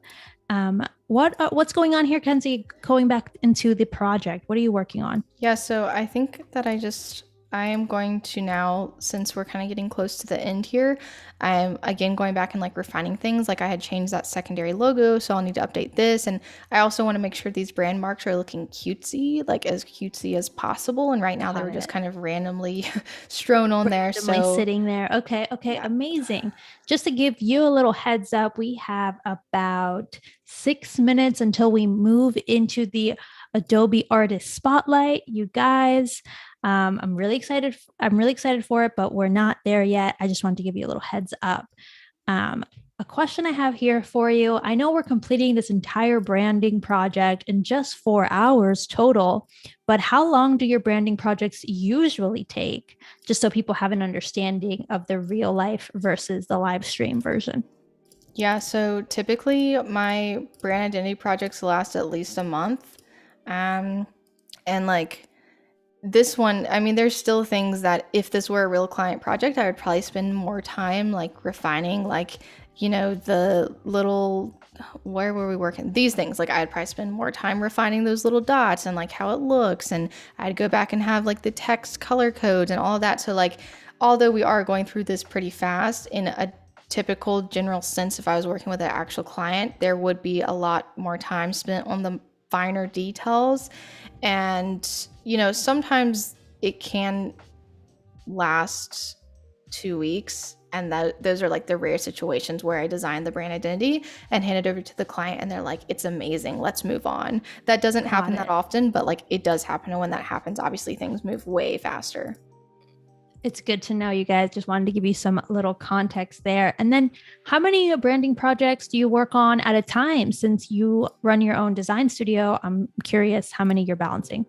What's going on here, Kenzi? Going back into the project, what are you working on? Yeah, so I think that I am going to now, since we're kind of getting close to the end here, I'm again going back and like refining things. Like I had changed that secondary logo, so I'll need to update this. And I also want to make sure these brand marks are looking cutesy, like as cutesy as possible. And right now they were just kind of randomly strewn on there. So sitting there. Okay. Yeah. Amazing. Just to give you a little heads up, we have about 6 minutes until we move into the Adobe Artist Spotlight. You guys, I'm really excited. I'm really excited for it, but we're not there yet. I just wanted to give you a little heads up. A question I have here for you. I know we're completing this entire branding project in just 4 hours total, but how long do your branding projects usually take? Just so people have an understanding of the real life versus the live stream version. Yeah, so typically my brand identity projects last at least a month. Um, and like this one, I mean, there's still things that if this were a real client project, I would probably spend more time like refining, like, the little, where were we working? These things, like I'd probably spend more time refining those little dots and like how it looks. And I'd go back and have like the text color codes and all of that. So, like, although we are going through this pretty fast in a typical general sense, if I was working with an actual client, there would be a lot more time spent on the finer details. And, sometimes it can last 2 weeks. And those are like the rare situations where I design the brand identity and hand it over to the client and they're like, it's amazing, let's move on. That doesn't happen Got that it. often, but like it does happen. And when that happens, obviously things move way faster. It's good to know, you guys. Just wanted to give you some little context there. And then, how many branding projects do you work on at a time since you run your own design studio? I'm curious how many you're balancing.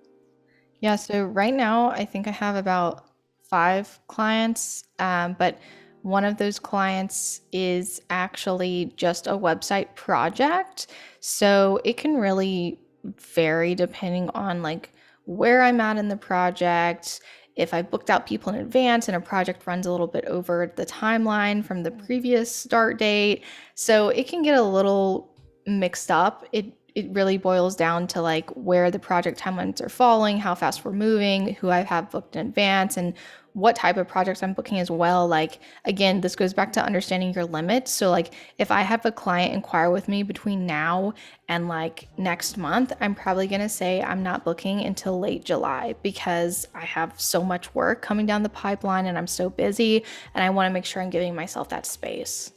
Yeah, so right now I think I have about 5 clients, but one of those clients is actually just a website project. So it can really vary depending on like where I'm at in the project. If I booked out people in advance and a project runs a little bit over the timeline from the previous start date. So it can get a little mixed up. It really boils down to like where the project timelines are falling, how fast we're moving, who I have booked in advance, and what type of projects I'm booking as well. Like, again, this goes back to understanding your limits. So, like, if I have a client inquire with me between now and like next month, I'm probably going to say I'm not booking until late July because I have so much work coming down the pipeline and I'm so busy. And I want to make sure I'm giving myself that space.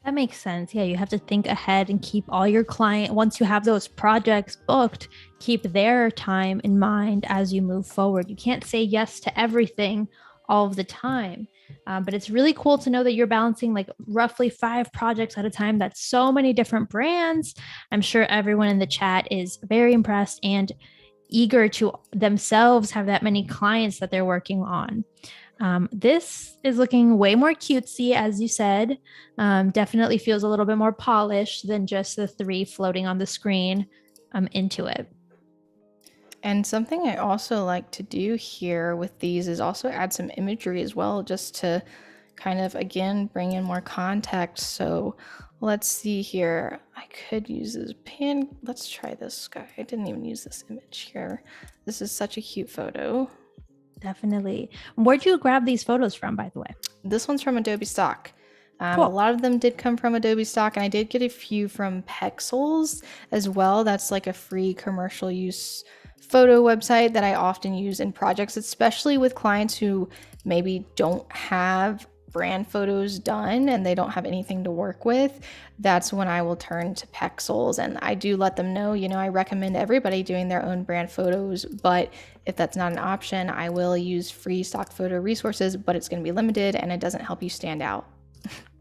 That makes sense. Yeah, you have to think ahead and keep all your client, once you have those projects booked, keep their time in mind as you move forward. You can't say yes to everything all of the time. But it's really cool to know that you're balancing like roughly 5 projects at a time. That's so many different brands. I'm sure everyone in the chat is very impressed and eager to themselves have that many clients that they're working on. This is looking way more cutesy, as you said. Definitely feels a little bit more polished than just the 3 floating on the screen. I'm into it. And something I also like to do here with these is also add some imagery as well, just to kind of, again, bring in more context. So let's see here. I could use this pin. Let's try this guy. I didn't even use this image here. This is such a cute photo. Definitely. Where'd you grab these photos from, by the way? This one's from Adobe stock. Cool. A lot of them did come from Adobe stock, and I did get a few from Pexels as well. That's like a free commercial use photo website that I often use in projects, especially with clients who maybe don't have brand photos done and they don't have anything to work with. That's when I will turn to Pexels, and I do let them know, I recommend everybody doing their own brand photos, but if that's not an option, I will use free stock photo resources, but it's going to be limited and it doesn't help you stand out.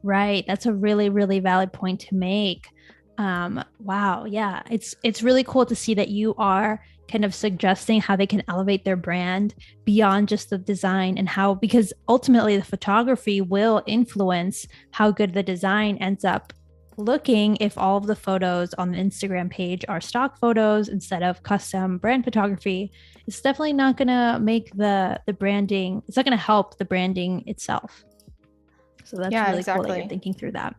Right. That's a really, really valid point to make. Wow. Yeah. It's really cool to see that you are kind of suggesting how they can elevate their brand beyond just the design and how, because ultimately the photography will influence how good the design ends up looking if all of the photos on the Instagram page are stock photos instead of custom brand photography. It's definitely not going to make the branding, it's not going to help the branding itself. So that's really cool that you're thinking through that.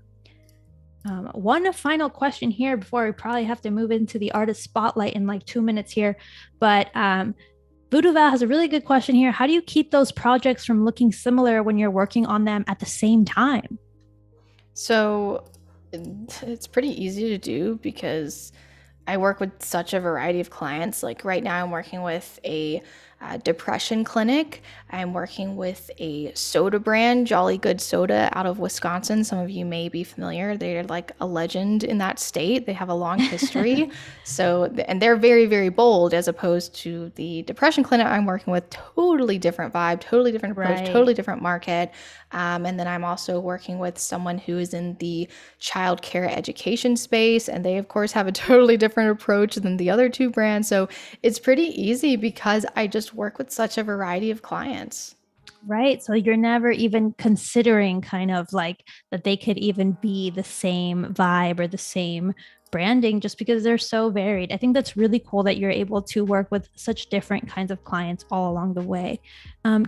One final question here before we probably have to move into the artist spotlight in like 2 minutes here. But Voodoo Val has a really good question here. How do you keep those projects from looking similar when you're working on them at the same time? So it's pretty easy to do because I work with such a variety of clients. Like right now, I'm working with a depression clinic. I'm working with a soda brand, Jolly Good Soda, out of Wisconsin. Some of you may be familiar. They're like a legend in that state. They have a long history. And they're very, very bold as opposed to the depression clinic I'm working with. Totally different vibe, totally different approach, Right. Totally different market. And then I'm also working with someone who is in the childcare education space. And they, of course, have a totally different approach than the other 2 brands. So it's pretty easy because I just work with such a variety of clients. Right. So you're never even considering kind of like that they could even be the same vibe or the same branding just because they're so varied. I think that's really cool that you're able to work with such different kinds of clients all along the way.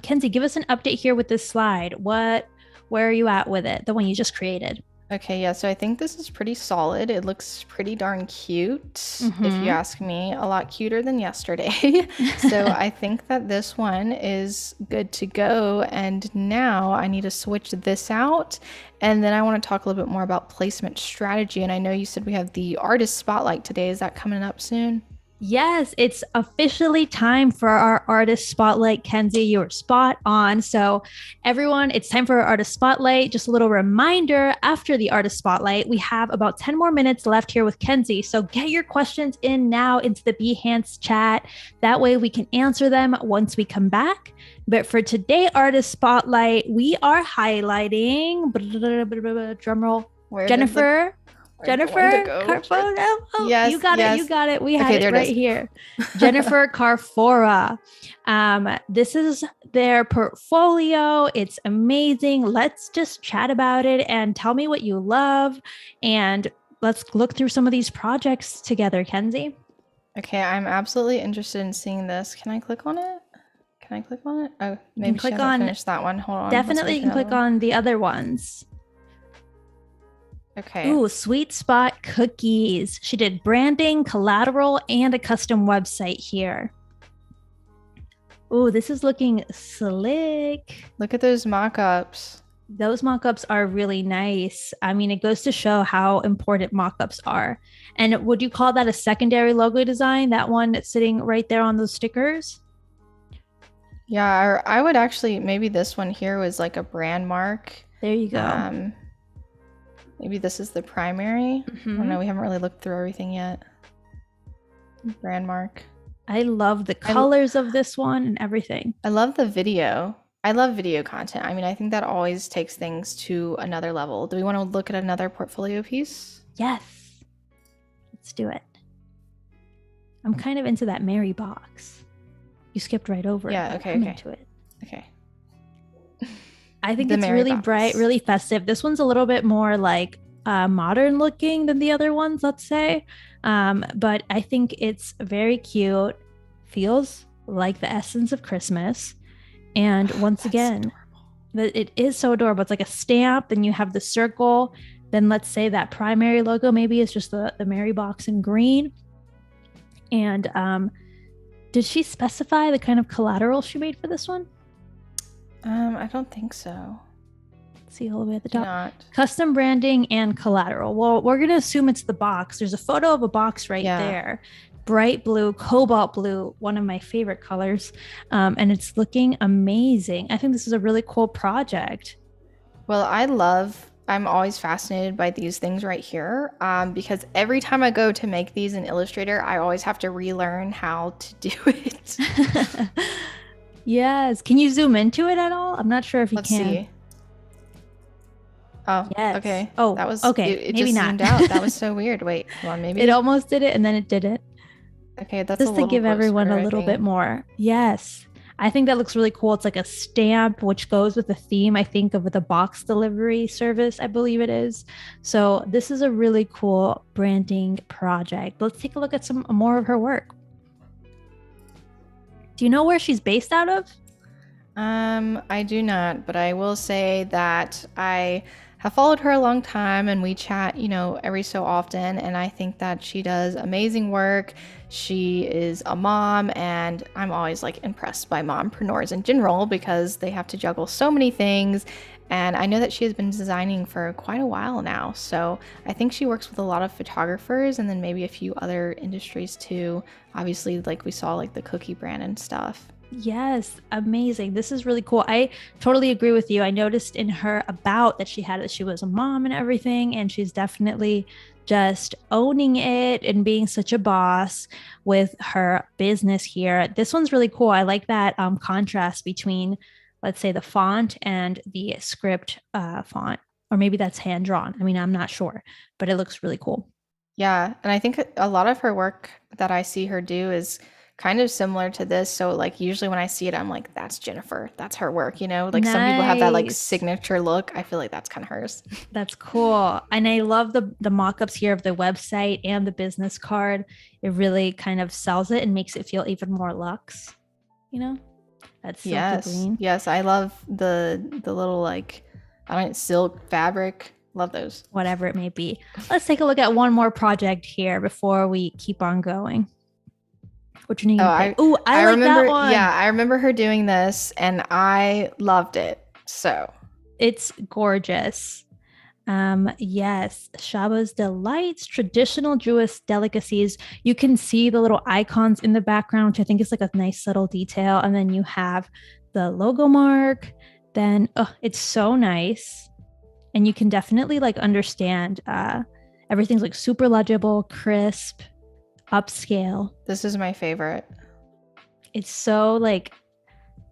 Kenzie, give us an update here with this slide. Where are you at with it? The one you just created. Okay, yeah, so I think this is pretty solid. It looks pretty darn cute, if you ask me. A lot cuter than yesterday. So I think that this one is good to go. And now I need to switch this out. And then I want to talk a little bit more about placement strategy. And I know you said we have the artist spotlight today. Is that coming up soon? Yes, it's officially time for our artist spotlight. Kenzie, you're spot on. So, everyone, it's time for our artist spotlight. Just a little reminder after the artist spotlight, we have about 10 more minutes left here with Kenzie. So, get your questions in now into the Behance chat. That way, we can answer them once we come back. But for today, artist spotlight, we are highlighting, drumroll, Jennifer. Carfora. Oh, yes, you got yes. it. You got it. We had it right here. Jennifer Carfora. This is their portfolio. It's amazing. Let's just chat about it and tell me what you love. And let's look through some of these projects together, Kenzie. Okay, I'm absolutely interested in seeing this. Can I click on it? Can I click on it? Oh, maybe click she hasn't on finished that one. Hold on. Definitely you can click on the other ones. Okay. Ooh, Sweet Spot Cookies. She did branding, collateral, and a custom website here. Ooh, this is looking slick. Look at those mock-ups. Those mockups are really nice. I mean, it goes to show how important mockups are. And would you call that a secondary logo design? That one that's sitting right there on those stickers? Yeah, I would actually, maybe this one here was like a brand mark. There you go. Maybe this is the primary. I don't know. We haven't really looked through everything yet. Brand mark. I love the colors of this one and everything. I love the video. I love video content. I mean, I think that always takes things to another level. Do we want to look at another portfolio piece? Yes. Let's do it. I'm kind of into that Mary box. You skipped right over it. Yeah, okay, I'm into it. Okay. I think it's really bright, really festive. This one's a little bit more like modern looking than the other ones, let's say. But I think it's very cute. Feels like the essence of Christmas. And once again, it is so adorable. It's like a stamp. Then you have the circle. Then let's say that primary logo maybe is just the Mary box in green. And did she specify the kind of collateral she made for this one? I don't think so. Let's see all the way at the top. Custom branding and collateral. Well, we're going to assume it's the box. There's a photo of a box right there. Bright blue, cobalt blue, one of my favorite colors. And it's looking amazing. I think this is a really cool project. Well, I'm always fascinated by these things right here because every time I go to make these in Illustrator, I always have to relearn how to do it. Yes. Can you zoom into it at all? I'm not sure if you can. Let's see. Oh, yes. Okay. Oh, that was okay. It maybe just not. zoomed out. That was so weird. Wait, hold on. Maybe it almost did it and then it didn't. Okay, that's just to give everyone a little bit more. Yes. I think that looks really cool. It's like a stamp, which goes with the theme, I think, of the box delivery service, I believe it is. So this is a really cool branding project. Let's take a look at some more of her work. Do you know where she's based out of? I do not, but I will say that I have followed her a long time and we chat, every so often. And I think that she does amazing work. She is a mom and I'm always impressed by mompreneurs in general because they have to juggle so many things. And I know that she has been designing for quite a while now. So I think she works with a lot of photographers and then maybe a few other industries too. Obviously, we saw the cookie brand and stuff. Yes, amazing. This is really cool. I totally agree with you. I noticed in her about that she was a mom and everything, and she's definitely just owning it and being such a boss with her business here. This one's really cool. I like that contrast between, let's say, the font and the script font, or maybe that's hand drawn. I mean, I'm not sure, but it looks really cool. Yeah, and I think a lot of her work that I see her do is kind of similar to this. So like usually when I see it, I'm like, that's Jennifer. That's her work, Like some people have that like Nice. signature look. I feel like that's kind of hers. That's cool. And I love the mock-ups here of the website and the business card. It really kind of sells it and makes it feel even more luxe, That's silky Yes. green. Yes. I love the little like, silk fabric. Love those. Whatever it may be. Let's take a look at one more project here before we keep on going. Which one are you pick? I like remember, that one. Yeah, I remember her doing this and I loved it. So it's gorgeous. Yes, Shaba's Delights, traditional Jewish delicacies. You can see the little icons in the background, which I think is like a nice subtle detail. And then you have the logo mark. Then it's so nice. And you can definitely like understand everything's like super legible, crisp, upscale. This is my favorite. It's so like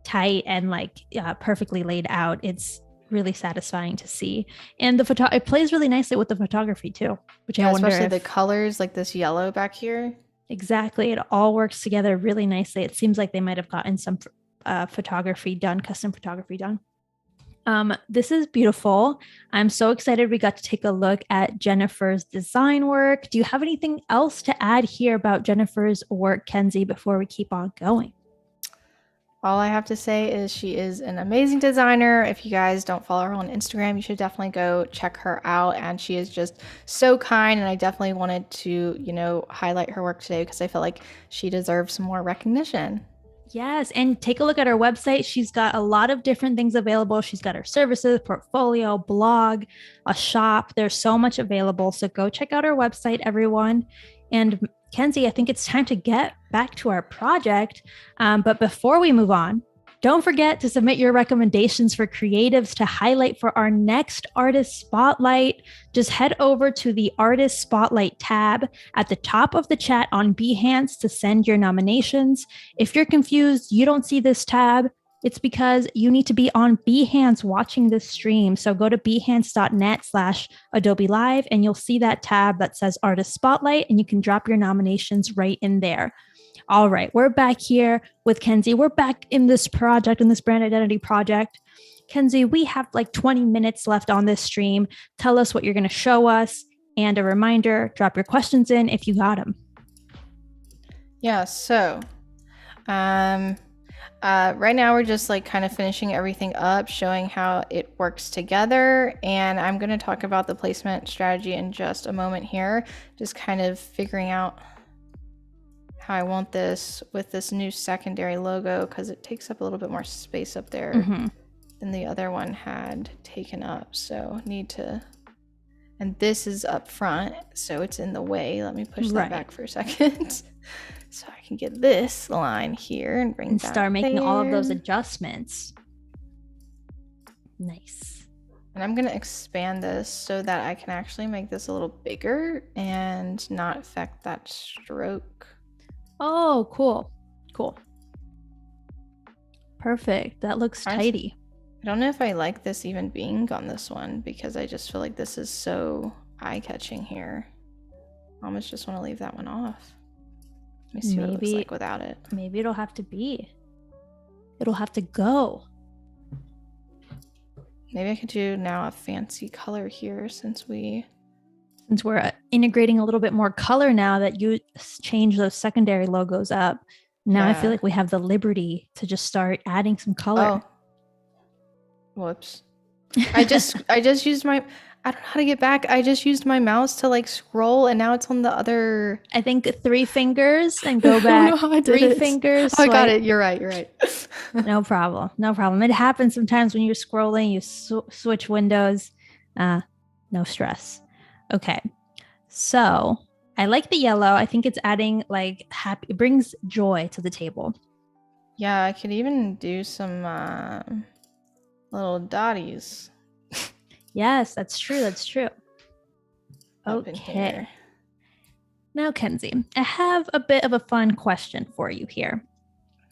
tight and like perfectly laid out. It's really satisfying to see, and it plays really nicely with the photography too, which I wonder especially the colors, like this yellow back here. Exactly, it all works together really nicely. It seems like they might have gotten some custom photography done. This is beautiful. I'm so excited we got to take a look at Jennifer's design work. Do you have anything else to add here about Jennifer's work, Kenzi, before we keep on going? All I have to say is she is an amazing designer. If you guys don't follow her on Instagram, you should definitely go check her out. And she is just so kind. And I definitely wanted to, highlight her work today because I feel like she deserves some more recognition. Yes. And take a look at her website. She's got a lot of different things available. She's got her services, portfolio, blog, a shop. There's so much available. So go check out her website, everyone. And Kenzi, I think it's time to get back to our project. But before we move on, don't forget to submit your recommendations for creatives to highlight for our next Artist Spotlight. Just head over to the Artist Spotlight tab at the top of the chat on Behance to send your nominations. If you're confused, you don't see this tab, it's because you need to be on Behance watching this stream. So go to behance.net/Adobe Live and you'll see that tab that says Artist Spotlight and you can drop your nominations right in there. All right, we're back here with Kenzi. We're back in this project, in this brand identity project. Kenzi, we have like 20 minutes left on this stream. Tell us what you're going to show us. And a reminder, drop your questions in if you got them. Yeah, so right now we're just like kind of finishing everything up, showing how it works together. And I'm going to talk about the placement strategy in just a moment here, just kind of figuring out how I want this with this new secondary logo because it takes up a little bit more space up there than the other one had taken up. So and this is up front, so it's in the way. Let me push that back for a second. So I can get this line here and bring that start making there. all of those adjustments. Nice. And I'm going to expand this so that I can actually make this a little bigger and not affect that stroke. Oh, cool. Cool. Perfect. That looks tidy. I don't know if I like this even being on this one because I just feel like this is so eye-catching here. I almost just want to leave that one off. Let me see what it looks like without it. Maybe it'll have to be. It'll have to go. Maybe I could do now a fancy color here since we're integrating a little bit more color now that you change those secondary logos up. Now I feel like we have the liberty to just start adding some color. Oh. Whoops. I just used my, I don't know how to get back. I just used my mouse to like scroll and now it's on the other. I think 3 fingers and go back. 3 fingers. Oh, I got it. You're right. No problem. It happens sometimes when you're scrolling, you switch windows. No stress. Okay. So I like the yellow. I think it's adding like it brings joy to the table. Yeah, I could even do some little dotties. Yes, that's true. Okay. Now, Kenzi, I have a bit of a fun question for you here.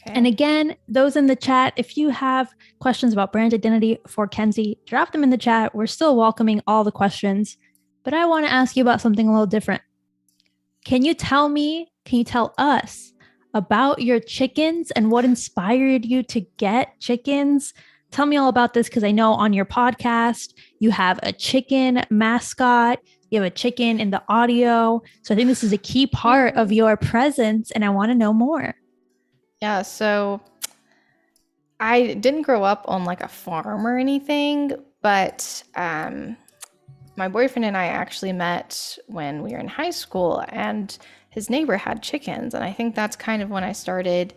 Okay. And again, those in the chat, if you have questions about brand identity for Kenzi, drop them in the chat. We're still welcoming all the questions, but I want to ask you about something a little different. Can you tell us about your chickens and what inspired you to get chickens. Tell me all about this because I know on your podcast you have a chicken mascot, you have a chicken in the audio. So I think this is a key part of your presence, and I want to know more. Yeah, so I didn't grow up on like a farm or anything, but my boyfriend and I actually met when we were in high school, and his neighbor had chickens. And I think that's kind of when I started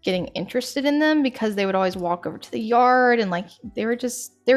getting interested in them, because they would always walk over to the yard and like they're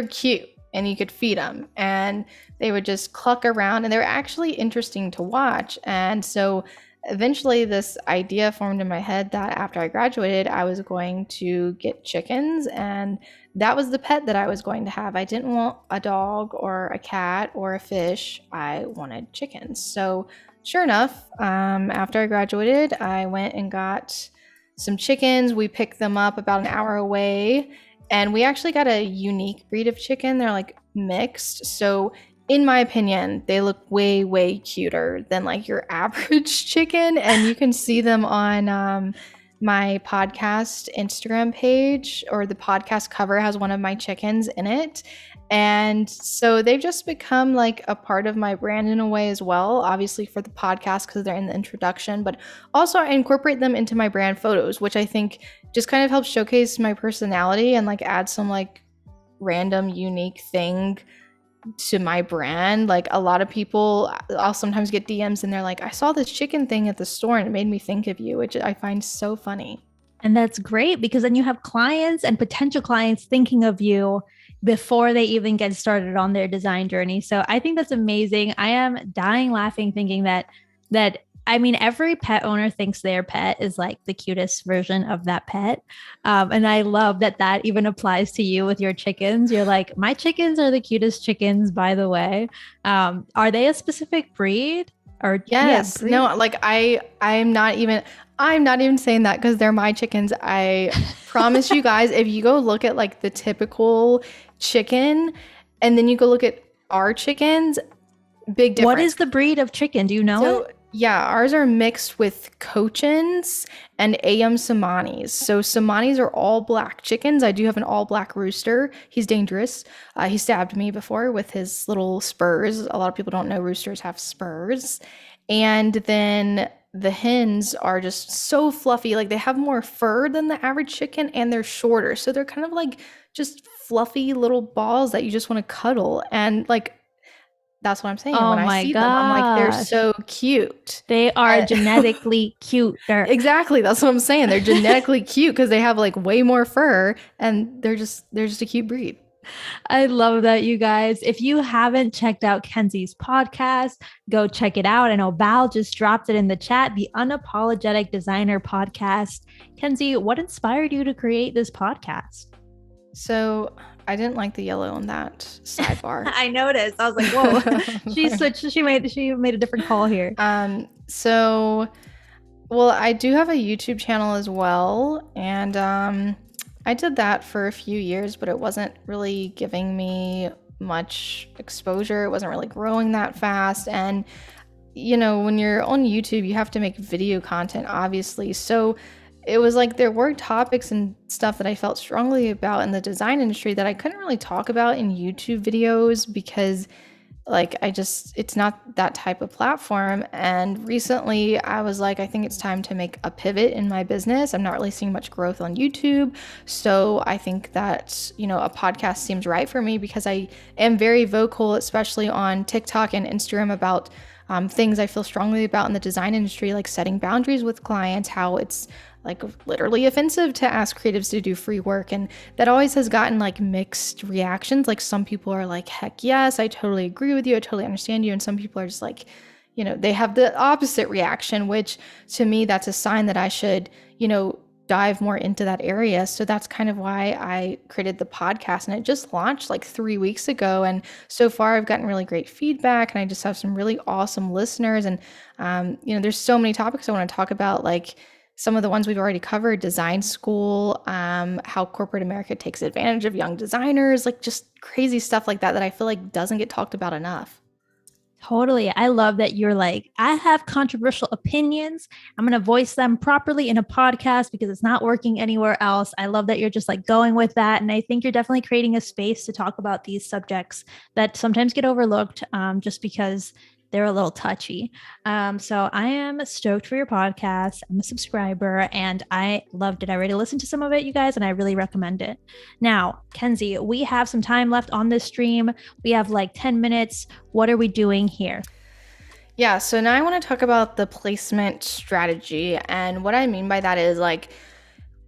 cute and you could feed them, and they would just cluck around and they were actually interesting to watch. And so eventually this idea formed in my head that after I graduated, I was going to get chickens, and that was the pet that I was going to have. I didn't want a dog or a cat or a fish. I wanted chickens. So sure enough, after I graduated, I went and got some chickens. We picked them up about an hour away, and we actually got a unique breed of chicken. They're like mixed. So in my opinion, they look way, way cuter than like your average chicken. And you can see them on my podcast Instagram page, or the podcast cover has one of my chickens in it. And so they've just become like a part of my brand in a way as well, obviously for the podcast because they're in the introduction, but also I incorporate them into my brand photos, which I think just kind of helps showcase my personality and like add some like random unique thing to my brand. Like a lot of people, I'll sometimes get DMs and they're like, I saw this chicken thing at the store and it made me think of you, which I find so funny. And that's great because then you have clients and potential clients thinking of you before they even get started on their design journey. So I think that's amazing. I am dying laughing thinking that I mean, every pet owner thinks their pet is like the cutest version of that pet. And I love that even applies to you with your chickens. You're like, my chickens are the cutest chickens, by the way. Are they a specific breed? Or yes, breed? No, like I'm not even saying that because they're my chickens. I promise you guys, if you go look at like the typical chicken and then you go look at our chickens, big difference. What is the breed of chicken? Do you know it? Yeah, ours are mixed with Cochins and AM Somanis. So Somanis are all black chickens. I do have an all black rooster. He's dangerous. He stabbed me before with his little spurs. A lot of people don't know roosters have spurs. And then the hens are just so fluffy. Like they have more fur than the average chicken and they're shorter. So they're kind of like just fluffy little balls that you just want to cuddle. And like, that's what I'm saying. Oh when I see them, I'm like, they're so cute. They are genetically cuter. Exactly. That's what I'm saying. They're genetically cute because they have like way more fur and they're just a cute breed. I love that, you guys. If you haven't checked out Kenzi's podcast, go check it out. I know Val just dropped it in the chat, the Unapologetic Designer Podcast. Kenzi, what inspired you to create this podcast? So I didn't like the yellow on that sidebar. I noticed. I was like, whoa, she switched. She made a different call here. Well, I do have a YouTube channel as well. And I did that for a few years, but it wasn't really giving me much exposure. It wasn't really growing that fast. And, you know, when you're on YouTube, you have to make video content, obviously. So it was like there were topics and stuff that I felt strongly about in the design industry that I couldn't really talk about in YouTube videos because like it's not that type of platform. And recently I was like, I think it's time to make a pivot in my business. I'm not really seeing much growth on YouTube. So I think that, you know, a podcast seems right for me because I am very vocal, especially on TikTok and Instagram about things I feel strongly about in the design industry, like setting boundaries with clients, how it's like literally offensive to ask creatives to do free work. And that always has gotten like mixed reactions. Like some people are like, heck yes, I totally agree with you. I totally understand you. And some people are just like, you know, they have the opposite reaction, which to me, that's a sign that I should, you know, dive more into that area. So that's kind of why I created the podcast, and it just launched like 3 weeks ago. And so far I've gotten really great feedback and I just have some really awesome listeners. And, you know, there's so many topics I want to talk about, like some of the ones we've already covered, design school, how corporate America takes advantage of young designers, like just crazy stuff like that, that I feel like doesn't get talked about enough. Totally. I love that you're like, I have controversial opinions. I'm going to voice them properly in a podcast because it's not working anywhere else. I love that you're just like going with that. And I think you're definitely creating a space to talk about these subjects that sometimes get overlooked just because they're a little touchy. So I am stoked for your podcast. I'm a subscriber and I loved it. I already listened to some of it, you guys, and I really recommend it. Now, Kenzi, we have some time left on this stream. We have like 10 minutes. What are we doing here? Yeah, so now I want to talk about the placement strategy. And what I mean by that is like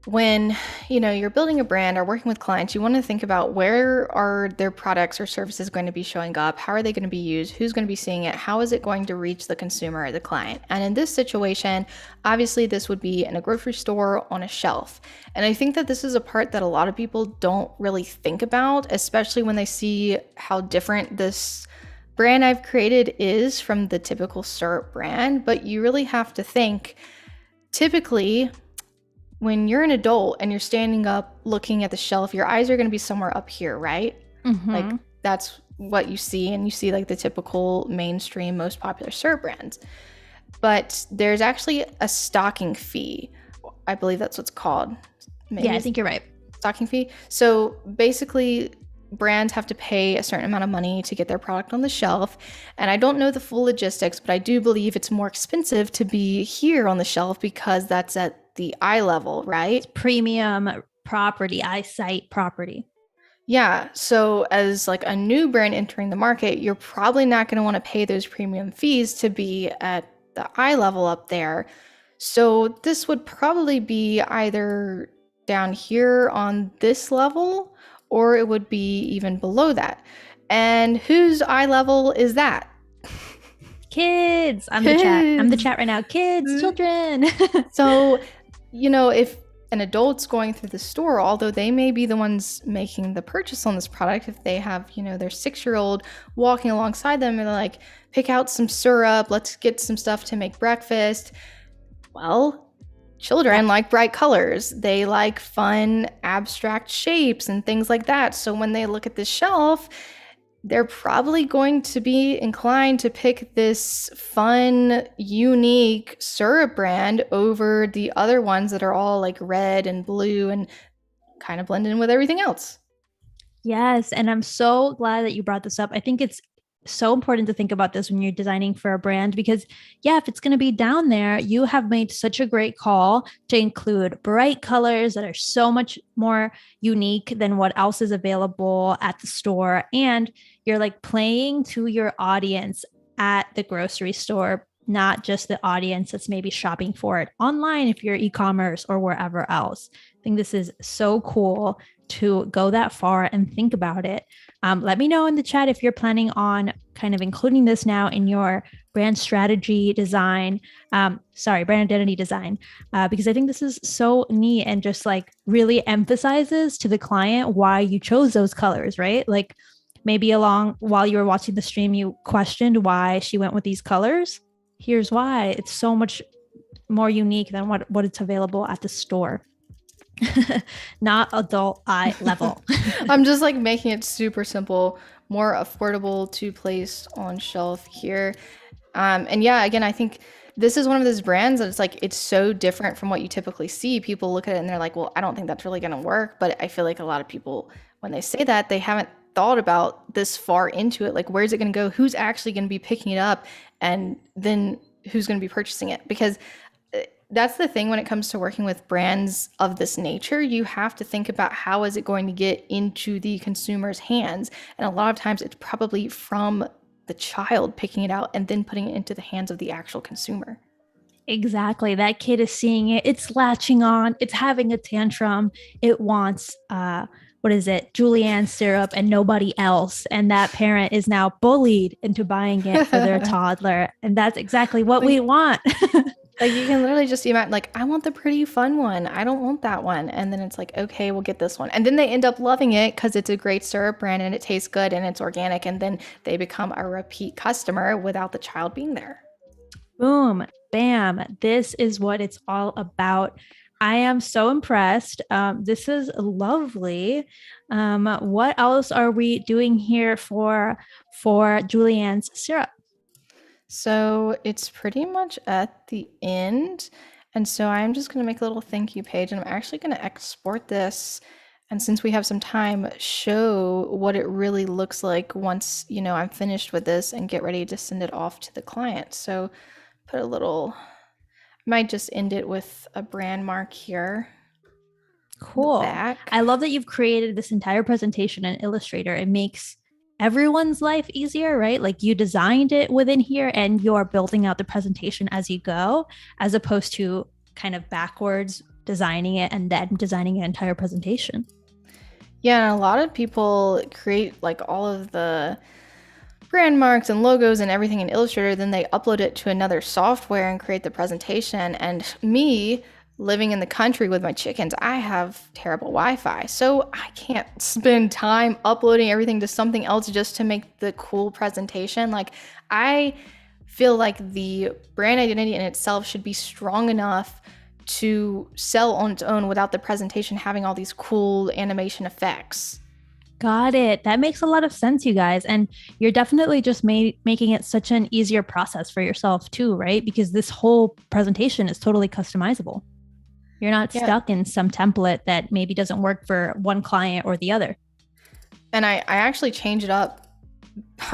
when you're building a brand or working with clients, you want to think about where are their products or services going to be showing up, how are they going to be used, who's going to be seeing it, how is it going to reach the consumer or the client. And in this situation, obviously this would be in a grocery store on a shelf. And I think that this is a part that a lot of people don't really think about, especially when they see how different this brand I've created is from the typical syrup brand. But you really have to think, typically when you're an adult and you're standing up looking at the shelf, your eyes are going to be somewhere up here, right? Mm-hmm. Like that's what you see, and you see like the typical mainstream, most popular syrup brands. But there's actually a stocking fee. I believe that's what's called. Maybe yeah, I think you're right. Stocking fee. So basically, brands have to pay a certain amount of money to get their product on the shelf. And I don't know the full logistics, but I do believe it's more expensive to be here on the shelf because that's at the eye level, right? It's premium property, eyesight property. Yeah. So as like a new brand entering the market, you're probably not going to want to pay those premium fees to be at the eye level up there. So this would probably be either down here on this level, or it would be even below that. And whose eye level is that? Kids. I'm the chat right now. Kids, children. So, if an adult's going through the store, although they may be the ones making the purchase on this product, if they have, their 6-year-old walking alongside them and they're like, pick out some syrup, let's get some stuff to make breakfast. Well, children like bright colors. They like fun, abstract shapes and things like that. So when they look at the shelf, they're probably going to be inclined to pick this fun, unique syrup brand over the other ones that are all like red and blue and kind of blend in with everything else. Yes. And I'm so glad that you brought this up. I think it's so important to think about this when you're designing for a brand because if it's going to be down there, you have made such a great call to include bright colors that are so much more unique than what else is available at the store. And you're like playing to your audience at the grocery store, not just the audience that's maybe shopping for it online if you're e-commerce or wherever else. I think this is so cool to go that far and think about it. Let me know in the chat if you're planning on kind of including this now in your brand strategy design, brand identity design, because I think this is so neat and just like really emphasizes to the client why you chose those colors, right? Like maybe while you were watching the stream, you questioned why she went with these colors. Here's why. It's so much more unique than what it's available at the store. Not adult eye level. I'm just like making it super simple, more affordable to place on shelf here. And yeah, again, I think this is one of those brands that it's so different from what you typically see. People look at it and they're like, well, I don't think that's really going to work. But I feel like a lot of people, when they say that, they haven't thought about this far into it. Like, where's it going to go? Who's actually going to be picking it up? And then who's going to be purchasing it? Because that's the thing when it comes to working with brands of this nature. You have to think about how is it going to get into the consumer's hands. And a lot of times it's probably from the child picking it out and then putting it into the hands of the actual consumer. Exactly. That kid is seeing it. It's latching on. It's having a tantrum. It wants, Julienne syrup and nobody else. And that parent is now bullied into buying it for their toddler. And that's exactly what we want. Like you can literally just imagine, like, I want the pretty fun one. I don't want that one. And then it's like, okay, we'll get this one. And then they end up loving it because it's a great syrup brand and it tastes good and it's organic. And then they become a repeat customer without the child being there. Boom, bam. This is what it's all about. I am so impressed. This is lovely. What else are we doing here for Julienne's syrup? So it's pretty much at the end. And so I'm just going to make a little thank you page, and I'm actually going to export this. And since we have some time, show what it really looks like once, I'm finished with this and get ready to send it off to the client. So put a little, might just end it with a brand mark here. Cool. I love that you've created this entire presentation in Illustrator. It makes everyone's life easier, right? Like you designed it within here and you're building out the presentation as you go, as opposed to kind of backwards designing it and then designing an entire presentation. Yeah, and a lot of people create like all of the brand marks and logos and everything in Illustrator, then they upload it to another software and create the presentation. And me, living in the country with my chickens, I have terrible Wi-Fi. So I can't spend time uploading everything to something else just to make the cool presentation. Like, I feel like the brand identity in itself should be strong enough to sell on its own without the presentation having all these cool animation effects. Got it. That makes a lot of sense, you guys. And you're definitely just making it such an easier process for yourself too, right? Because this whole presentation is totally customizable. You're not stuck in some template that maybe doesn't work for one client or the other. And I actually change it up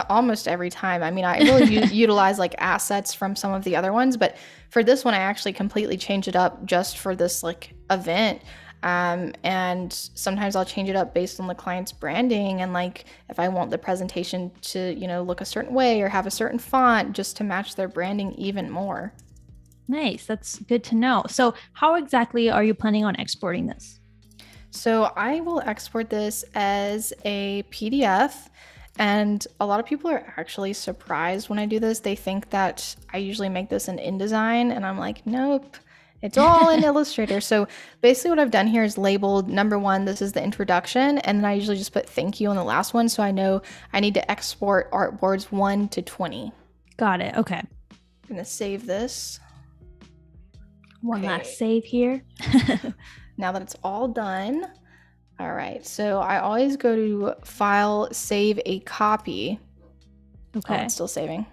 almost every time. I mean, I really utilize like assets from some of the other ones, but for this one, I actually completely change it up just for this like event. And sometimes I'll change it up based on the client's branding and like if I want the presentation to, look a certain way or have a certain font just to match their branding even more. Nice. That's good to know. So how exactly are you planning on exporting this? So I will export this as a PDF. And a lot of people are actually surprised when I do this. They think that I usually make this in InDesign, and I'm like, nope, it's all in Illustrator. So basically what I've done here is labeled number 1, this is the introduction, and then I usually just put thank you on the last one, so I know I need to export artboards 1 to 20. Got it. Okay. I'm gonna save this. One last save here. Now that it's all done. All right, so I always go to File, Save a Copy. Okay. Oh, it's still saving.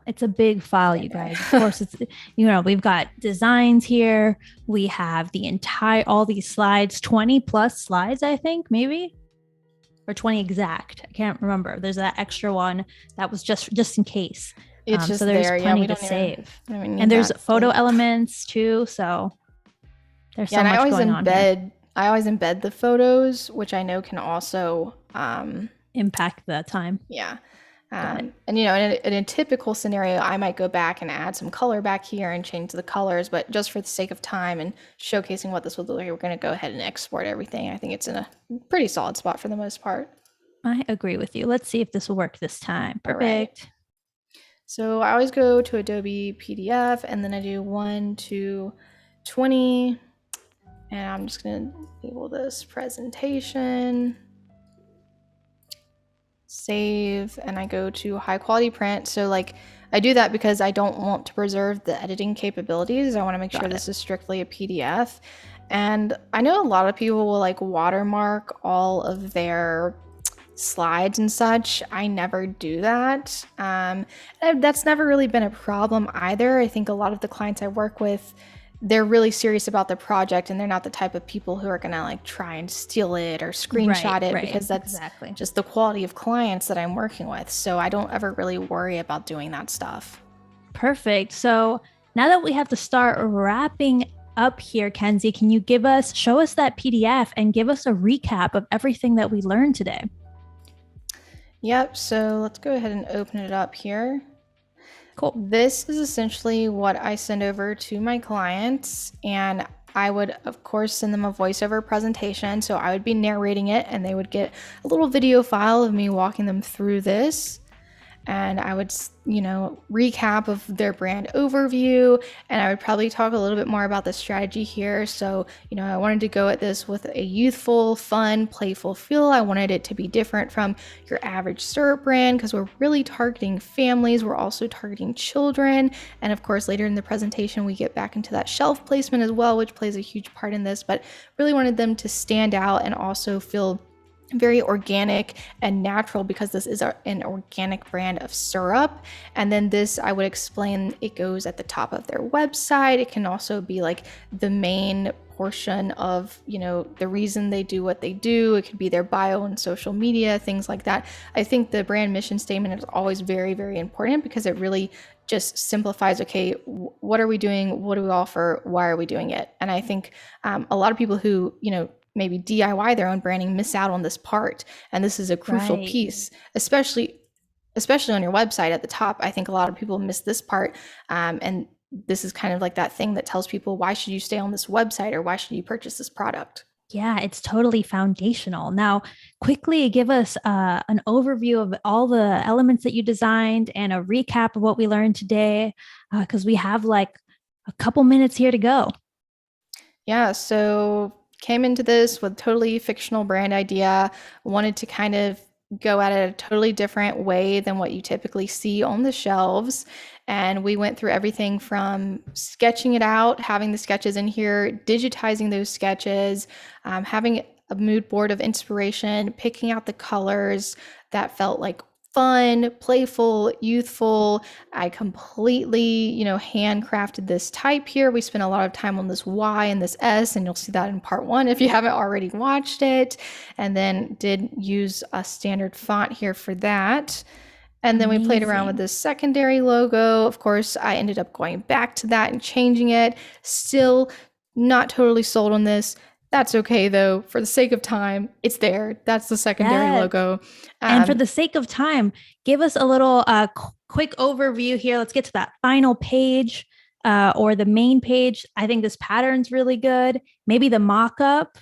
It's a big file, you guys. Of course, it's, we've got designs here. We have all these slides, 20 plus slides, I think, maybe, or 20 exact. I can't remember. There's that extra one that was just in case. It's just so there's there. plenty to save. And there's photo elements too. So there's so much going on here. I always embed the photos, which I know can also impact the time. Yeah. And in a typical scenario, I might go back and add some color back here and change the colors, but just for the sake of time and showcasing what this will look like, we're going to go ahead and export everything. I think it's in a pretty solid spot for the most part. I agree with you. Let's see if this will work this time. Perfect. Right. So I always go to Adobe PDF and then I do 1 to 20. And I'm just going to label this presentation, save, and I go to high quality print. So like I do that because I don't want to preserve the editing capabilities. I want to make sure this is strictly a PDF. And I know a lot of people will like watermark all of their slides and such. I never do that. And that's never really been a problem either. I think a lot of the clients I work with, they're really serious about the project and they're not the type of people who are going to like try and steal it or screenshot it because that's just the quality of clients that I'm working with. So I don't ever really worry about doing that stuff. Perfect. So now that we have to start wrapping up here, Kenzi, can you show us that PDF and give us a recap of everything that we learned today? Yep. So let's go ahead and open it up here. Cool. This is essentially what I send over to my clients, and I would, of course, send them a voiceover presentation. So I would be narrating it, and they would get a little video file of me walking them through this. And I would, recap of their brand overview, and I would probably talk a little bit more about the strategy here. So, I wanted to go at this with a youthful, fun, playful feel. I wanted it to be different from your average syrup brand because we're really targeting families. We're also targeting children. And of course, later in the presentation, we get back into that shelf placement as well, which plays a huge part in this, but really wanted them to stand out and also feel very organic and natural because this is an organic brand of syrup. And then this, I would explain, it goes at the top of their website. It can also be like the main portion of, the reason they do what they do. It could be their bio and social media, things like that. I think the brand mission statement is always very, very important because it really just simplifies, okay, what are we doing? What do we offer? Why are we doing it? And I think a lot of people who, maybe DIY their own branding miss out on this part. And this is a crucial piece, especially on your website at the top. I think a lot of people miss this part. And this is kind of like that thing that tells people, why should you stay on this website or why should you purchase this product? Yeah, it's totally foundational. Now, quickly give us an overview of all the elements that you designed and a recap of what we learned today, because we have like a couple minutes here to go. Yeah, so came into this with totally fictional brand idea, wanted to kind of go at it a totally different way than what you typically see on the shelves. And we went through everything from sketching it out, having the sketches in here, digitizing those sketches, having a mood board of inspiration, picking out the colors that felt like fun, playful, youthful. I completely, handcrafted this type here. We spent a lot of time on this Y and this S, and you'll see that in part 1 if you haven't already watched it. And then did use a standard font here for that. And then we played around with this secondary logo. Of course, I ended up going back to that and changing it. Still not totally sold on this. That's okay, though. For the sake of time, it's there. That's the secondary logo. And for the sake of time, give us a little quick overview here. Let's get to that final page or the main page. I think this pattern's really good. Maybe the mock-up.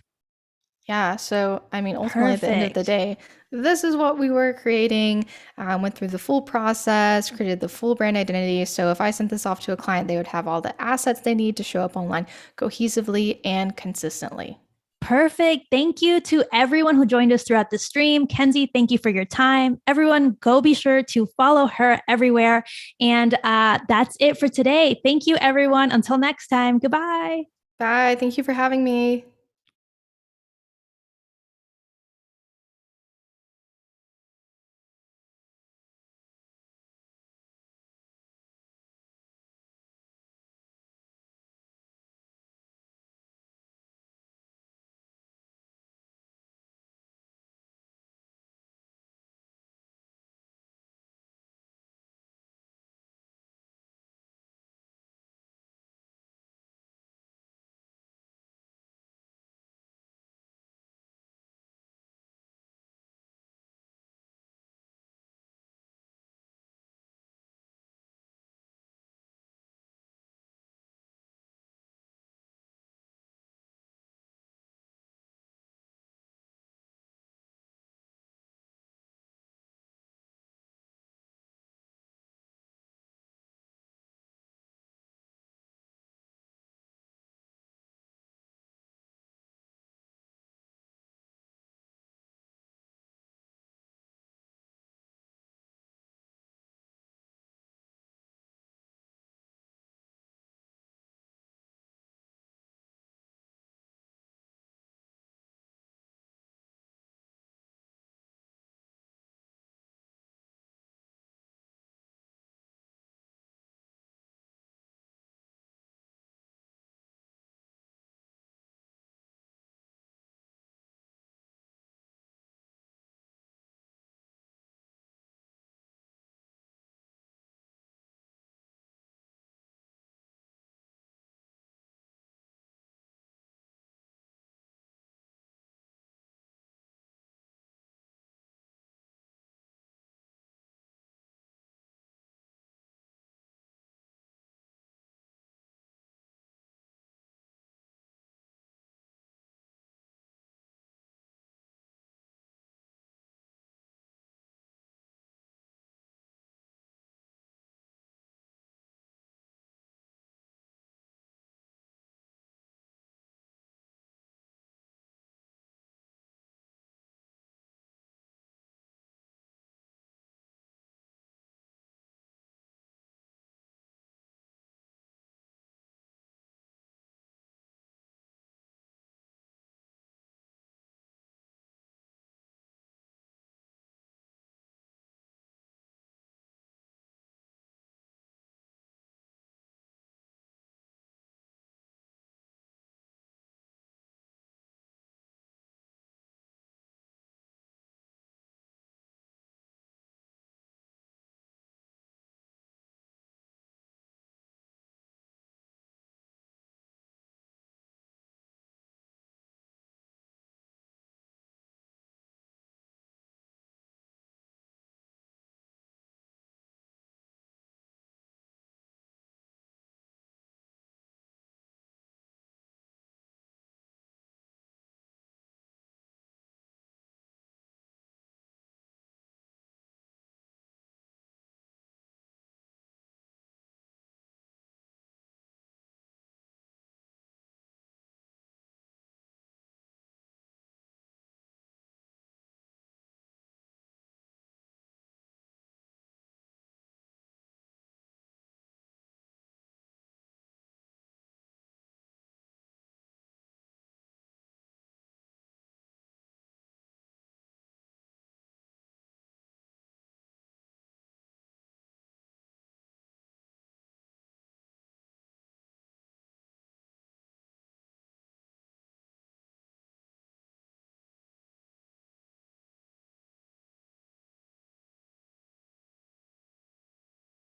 Yeah. So, ultimately, at the end of the day, this is what we were creating. Went through the full process, created the full brand identity. So if I sent this off to a client, they would have all the assets they need to show up online cohesively and consistently. Perfect. Thank you to everyone who joined us throughout the stream. Kenzi, thank you for your time. Everyone, go be sure to follow her everywhere. And that's it for today. Thank you, everyone. Until next time, goodbye. Bye. Thank you for having me.